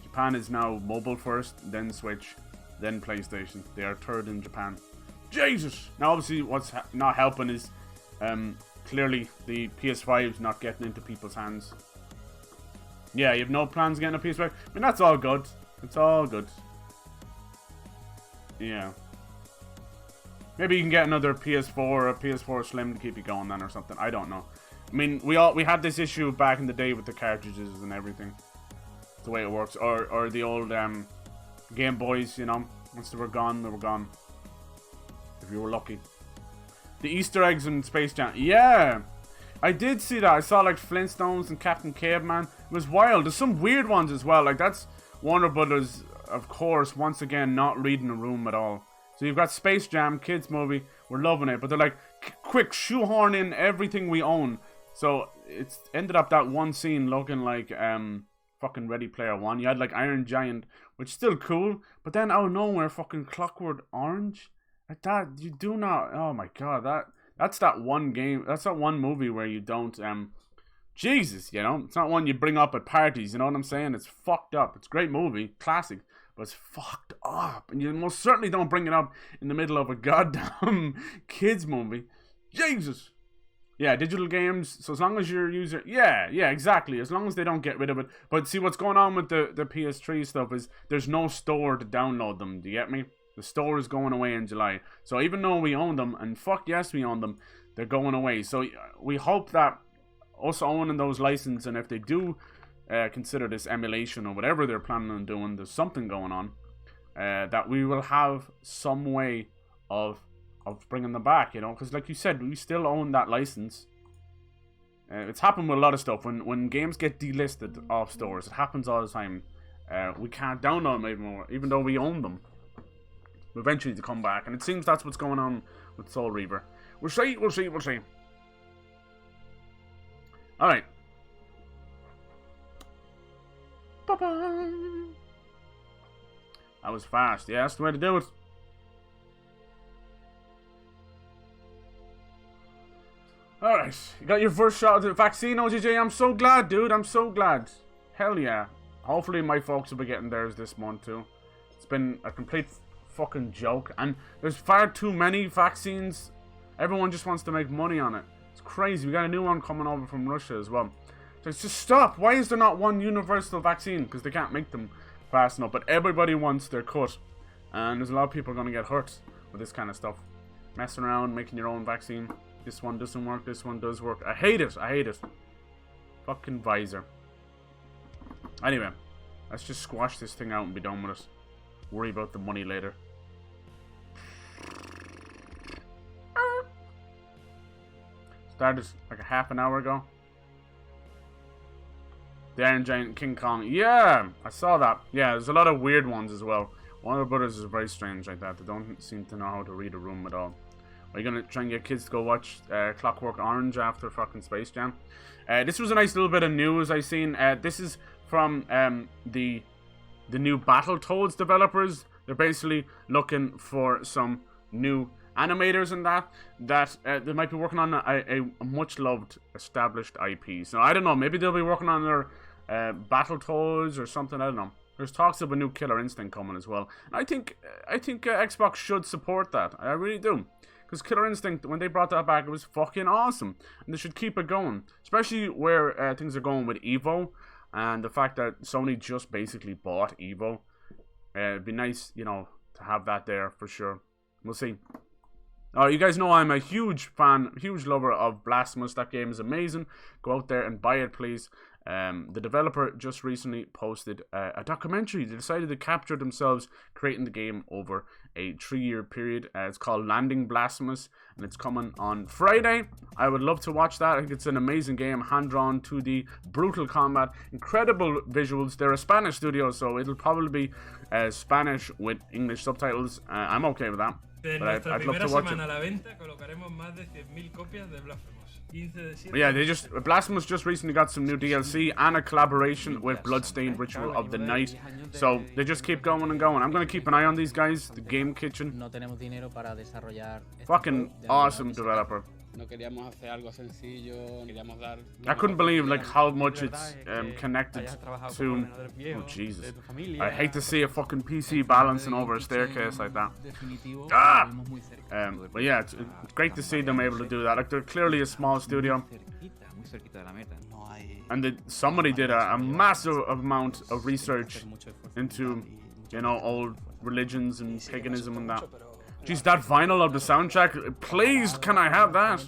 Japan is now mobile first, then Switch, then PlayStation. They are third in Japan. Jesus! Now obviously what's not helping is clearly the PS5's not getting into people's hands. Yeah, you have no plans getting a PS5? I mean, that's all good. It's all good. Yeah. Maybe you can get another PS4 or a PS4 Slim to keep you going then or something. I don't know. I mean, we had this issue back in the day with the cartridges and everything. It's the way it works. Or the old Game Boys, you know. Once they were gone, they were gone. If you were lucky. The Easter eggs in Space Jam. Yeah! I did see that. I saw like Flintstones and Captain Caveman. It was wild. There's some weird ones as well. Like that's Warner Brothers, of course, once again, not reading the room at all. So you've got Space Jam, kids movie. We're loving it. But they're like, quick, shoehorn in everything we own. So it's ended up that one scene looking like fucking Ready Player One. You had like Iron Giant, which is still cool. But then out of nowhere, fucking Clockwork Orange. Like that, you do not. Oh my god, that's that one game. That's that one movie where you don't. Jesus, you know, it's not one you bring up at parties. You know what I'm saying? It's fucked up. It's a great movie, classic, but it's fucked up. And you most certainly don't bring it up in the middle of a goddamn kids movie. Jesus. Yeah, digital games. So as long as your user, yeah, exactly. As long as they don't get rid of it. But see, what's going on with the PS3 stuff is there's no store to download them. Do you get me? The store is going away in July. So even though we own them, and fuck yes, we own them, they're going away. So we hope that us owning those licenses, and if they do consider this emulation or whatever they're planning on doing, there's something going on, that we will have some way of bringing them back, you know, because like you said, we still own that license. It's happened with a lot of stuff. When games get delisted off stores, it happens all the time. We can't download them anymore, even though we own them. Eventually to come back, and it seems that's what's going on with Soul Reaver. We'll see. Alright. That was fast. Yeah, that's the way to do it. Alright, you got your first shot of the vaccine, OGJ. I'm so glad, dude. I'm so glad. Hell yeah. Hopefully my folks will be getting theirs this month too. It's been a complete fucking joke, and there's far too many vaccines. Everyone just wants to make money on it. It's crazy. We got a new one coming over from Russia as well. So it's just stop. Why is there not one universal vaccine? Because they can't make them fast enough. But everybody wants their cut, and there's a lot of people going to get hurt with this kind of stuff. Messing around, making your own vaccine. This one doesn't work. This one does work. I hate it. I hate it. Fucking visor. Anyway, let's just squash this thing out and be done with it. Worry about the money later. Started like a half an hour ago. The Iron Giant King Kong. Yeah, I saw that. Yeah, there's a lot of weird ones as well. One of the brothers is very strange like that. They don't seem to know how to read a room at all. Are you gonna try and get kids to go watch Clockwork Orange after fucking Space Jam? This was a nice little bit of news I seen. This is from the new Battletoads developers. They're basically looking for some new animators and that they might be working on a much loved established IP. So I don't know, maybe they'll be working on their Battletoads or something. I don't know. There's talks of a new Killer Instinct coming as well. And I think Xbox should support that. I really do. Because Killer Instinct, when they brought that back, it was fucking awesome. And they should keep it going. Especially where things are going with Evo. And the fact that Sony just basically bought Evo. It'd be nice, you know, to have that there for sure. We'll see. You guys know I'm a huge fan, huge lover of Blasphemous. That game is amazing. Go out there and buy it, please. The developer just recently posted a documentary. They decided to capture themselves creating the game over a 3-year period. It's called Landing Blasphemous, and it's coming on Friday. I would love to watch that. I think it's an amazing game. Hand-drawn, 2D, brutal combat, incredible visuals. They're a Spanish studio, so it'll probably be Spanish with English subtitles. I'm okay with that. But I'd love to watch it. Yeah, Blasphemous just recently got some new DLC and a collaboration with Bloodstained Ritual of the Night. So they just keep going and going. I'm going to keep an eye on these guys, the Game Kitchen. Fucking awesome developer. I couldn't believe like how much it's connected to. Oh Jesus! I hate to see a fucking PC balancing over a staircase like that. Ah! But yeah, it's great to see them able to do that. Like they're clearly a small studio, and somebody did a massive amount of research into, you know, old religions and paganism and that. Jeez, that vinyl of the soundtrack, please, can I have that?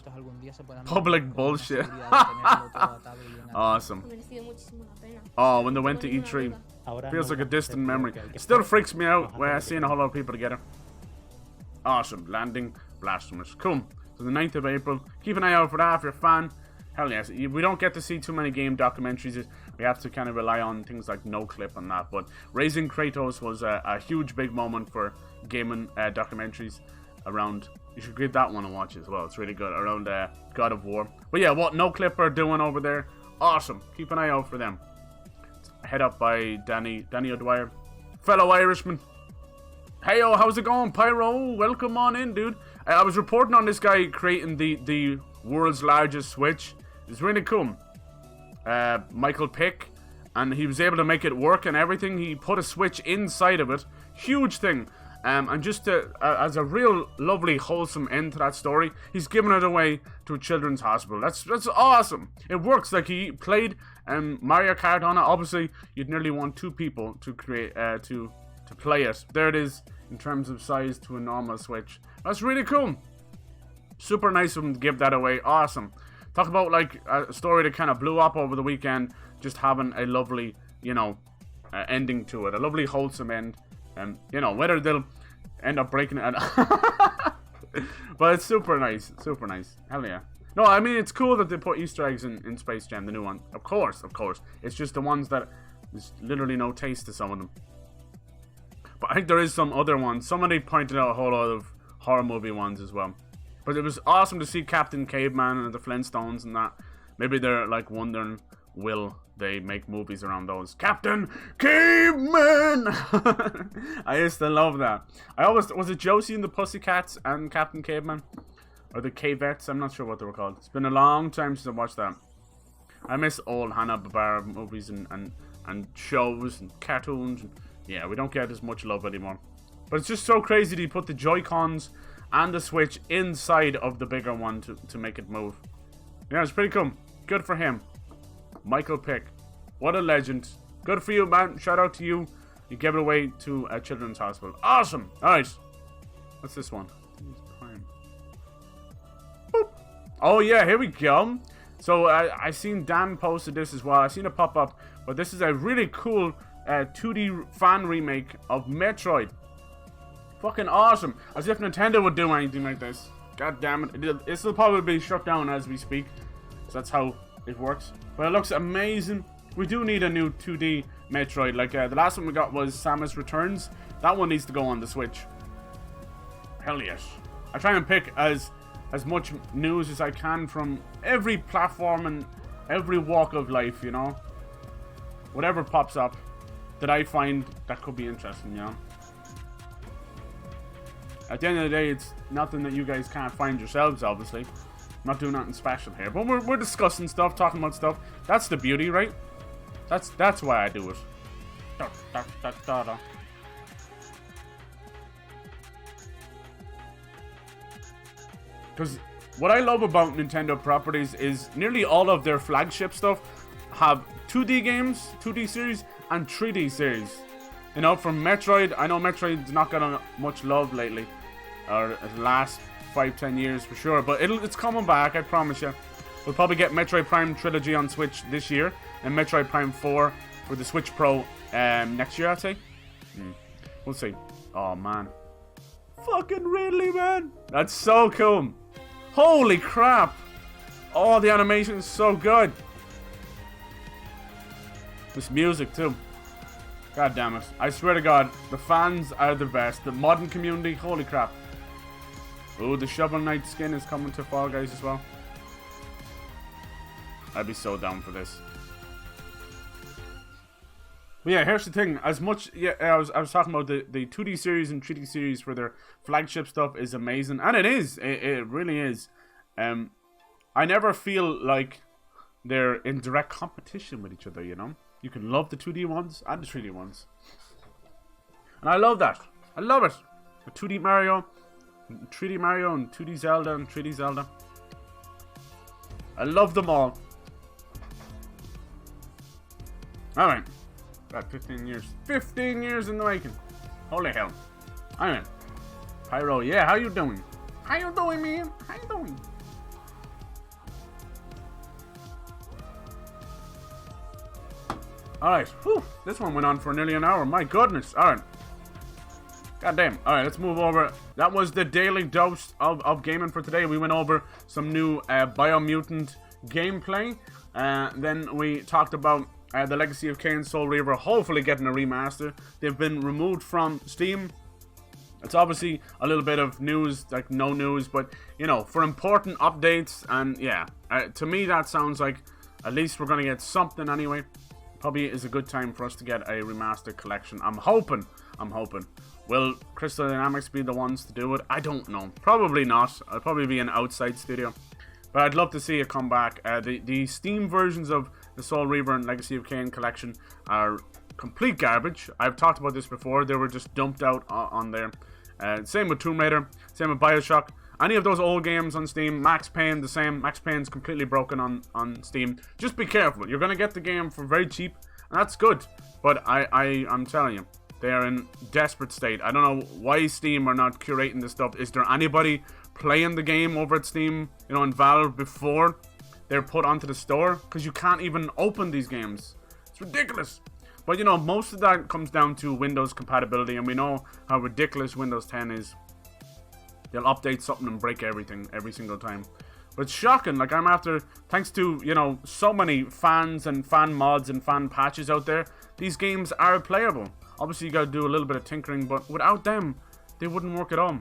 Public bullshit. Awesome. Oh, when they went to E3, feels like a distant memory. It still freaks me out when I see a whole lot of people together. Awesome, Landing Blasphemous. Cool. So the 9th of April, keep an eye out for that if you're a fan. Hell yes, we don't get to see too many game documentaries. We have to kind of rely on things like No Clip and that. But Raising Kratos was a huge big moment for gaming documentaries around. You should give that one a watch as well. It's really good, around God of War. But yeah, what No Clip are doing over there, awesome. Keep an eye out for them. Head up by Danny O'Dwyer, fellow Irishman. Heyo, how's it going, Pyro? Welcome on in, dude. I was reporting on this guy creating the world's largest Switch. It's really cool. Michael Pick, and he was able to make it work and everything. He put a Switch inside of it. Huge thing. And just as a real lovely, wholesome end to that story, he's given it away to a children's hospital. That's awesome. It works. Like, he played Mario Kart on it. Obviously, you'd nearly want 2 people to create to play it. There it is in terms of size to a normal Switch. That's really cool. Super nice of him to give that away. Awesome. Talk about like a story that kind of blew up over the weekend. Just having a lovely, you know, ending to it. A lovely, wholesome end. And, you know, whether they'll end up breaking it. But it's super nice. Super nice. Hell yeah. No, I mean, it's cool that they put Easter eggs in Space Jam, the new one. Of course, of course. It's just the ones that there's literally no taste to some of them. But I think there is some other ones. Somebody pointed out a whole lot of horror movie ones as well. But it was awesome to see Captain Caveman and the Flintstones and that. Maybe they're like wondering, will they make movies around those? Captain Caveman! I used to love that. Was it Josie and the Pussycats and Captain Caveman? Or the Cavettes? I'm not sure what they were called. It's been a long time since I watched that. I miss old Hanna-Barbera movies and shows and cartoons. And, yeah, we don't get as much love anymore. But it's just so crazy that you put the Joy-Cons and the Switch inside of the bigger one to make it move. Yeah, it's pretty cool. Good for him. Michael Pick. What a legend. Good for you, man. Shout out to you. You gave it away to a children's hospital. Awesome. Alright. What's this one? Boop. Oh, yeah. Here we go. So, I seen Dan posted this as well. I seen it pop up. But this is a really cool 2D fan remake of Metroid. Fucking awesome. As if Nintendo would do anything like this. God damn it. This will probably be shut down as we speak. So that's how it works. But it looks amazing. We do need a new 2D Metroid. Like, the last one we got was Samus Returns. That one needs to go on the Switch. Hell yes. I try and pick as much news as I can from every platform and every walk of life, you know. Whatever pops up that I find that could be interesting, you know. At the end of the day, it's nothing that you guys can't find yourselves, obviously. I'm not doing nothing special here. But we're discussing stuff, talking about stuff. That's the beauty, right? That's why I do it. Because what I love about Nintendo properties is nearly all of their flagship stuff have 2D games, 2D series, and 3D series. You know, from Metroid, I know Metroid's not gotten much love lately. Or the last 5-10 years for sure. But it's coming back, I promise you. We'll probably get Metroid Prime Trilogy on Switch this year. And Metroid Prime 4 for the Switch Pro next year, I'd say. We'll see. Oh, man. Fucking Ridley, man. That's so cool. Holy crap. Oh, the animation is so good. This music, too. God damn it. I swear to God, the fans are the best. The modern community, holy crap. Ooh, the Shovel Knight skin is coming to Fall Guys as well. I'd be so down for this. But yeah, here's the thing. As much, yeah, I was talking about the 2D series and 3D series for their flagship stuff is amazing. And it is. It really is. I never feel like they're in direct competition with each other, you know? You can love the 2D ones and the 3D ones. And I love that. I love it. The 2D Mario, 3D Mario, and 2D Zelda, and 3D Zelda. I love them all. Alright. About 15 years. 15 years in the making. Holy hell. Alright. Pyro, yeah, how you doing? How you doing, man? How you doing? Alright, this one went on for nearly an hour. My goodness. Alright. God damn. Alright, let's move over. That was the daily dose of gaming for today. We went over some new Biomutant gameplay. Then we talked about the Legacy of Kain Soul Reaver hopefully getting a remaster. They've been removed from Steam. It's obviously a little bit of news, like no news, but, you know, for important updates. And yeah, to me that sounds like at least we're going to get something anyway. Probably is a good time for us to get a remastered collection. I'm hoping. Will Crystal Dynamics be the ones to do it? I don't know. Probably not. It'll probably be an outside studio. But I'd love to see it come back. The Steam versions of the Soul Reaver and Legacy of Kain collection are complete garbage. I've talked about this before. They were just dumped out on there. Same with Tomb Raider. Same with Bioshock. Any of those old games on Steam. Max Payne, the same. Max Payne's completely broken on Steam. Just be careful. You're going to get the game for very cheap. And that's good. But I'm telling you, they are in desperate state. I don't know why Steam are not curating this stuff. Is there anybody playing the game over at Steam, you know, and Valve before they're put onto the store? Because you can't even open these games. It's ridiculous. But, you know, most of that comes down to Windows compatibility. And we know how ridiculous Windows 10 is. They'll update something and break everything every single time. But it's shocking. Like, I'm after, thanks to, you know, so many fans and fan mods and fan patches out there, these games are playable. Obviously, you gotta do a little bit of tinkering, but without them, they wouldn't work at all.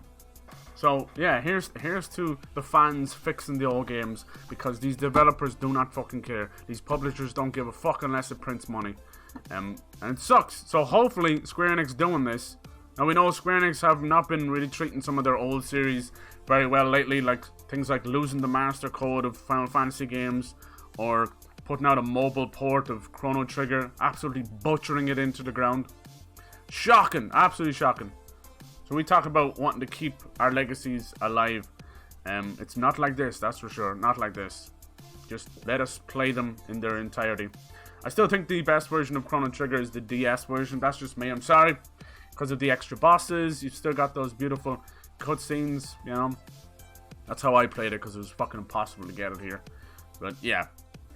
So, yeah, here's to the fans fixing the old games, because these developers do not fucking care. These publishers don't give a fuck unless it prints money. And it sucks. So, hopefully, Square Enix doing this. Now, we know Square Enix have not been really treating some of their old series very well lately, like things like losing the master code of Final Fantasy games, or putting out a mobile port of Chrono Trigger, absolutely butchering it into the ground. Shocking, absolutely shocking. So we talk about wanting to keep our legacies alive. It's not like this, that's for sure, not like this. Just let us play them in their entirety. I still think the best version of Chrono Trigger is the DS version, that's just me, I'm sorry. Because of the extra bosses, you've still got those beautiful cutscenes, you know. That's how I played it, because it was fucking impossible to get it here. But yeah,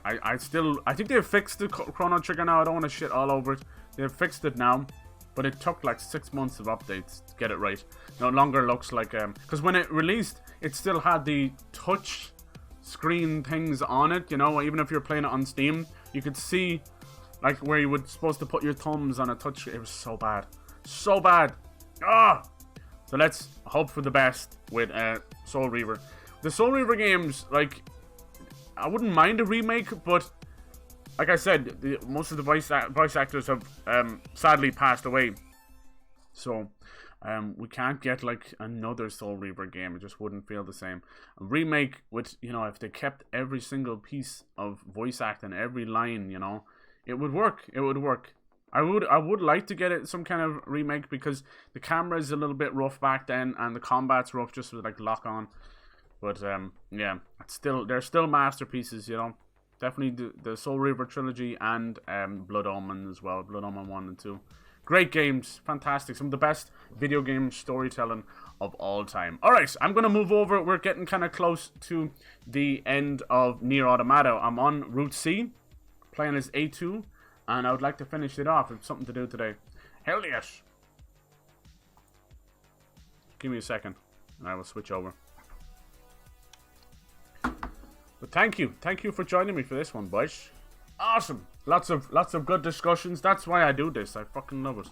I think they've fixed the Chrono Trigger now. I don't want to shit all over it. They've fixed it now, but it took like 6 months of updates to get it right. No longer looks like, because when it released, it still had the touch screen things on it, you know. Even if you're playing it on Steam, you could see like where you were supposed to put your thumbs on a touch. It was so bad. So bad. Ah! So let's hope for the best with Soul Reaver. The Soul Reaver games, like, I wouldn't mind a remake, but like I said, most of the voice actors have sadly passed away. So we can't get like another Soul Reaver game. It just wouldn't feel the same. A remake with, you know, if they kept every single piece of voice acting, every line, you know, it would work. It would work. I would like to get it some kind of remake, because the camera is a little bit rough back then and the combat's rough just with like lock on. But yeah, they're still masterpieces, you know. Definitely the Soul Reaver trilogy and Blood Omen as well. Blood Omen 1 and 2. Great games, fantastic. Some of the best video game storytelling of all time. Alright, I'm gonna move over. We're getting kind of close to the end of Nier Automata. I'm on Route C, playing as A2. And I would like to finish it off. It's something to do today. Hell yes. Give me a second, and I will switch over. But thank you for joining me for this one, boys. Awesome. Lots of good discussions. That's why I do this. I fucking love it.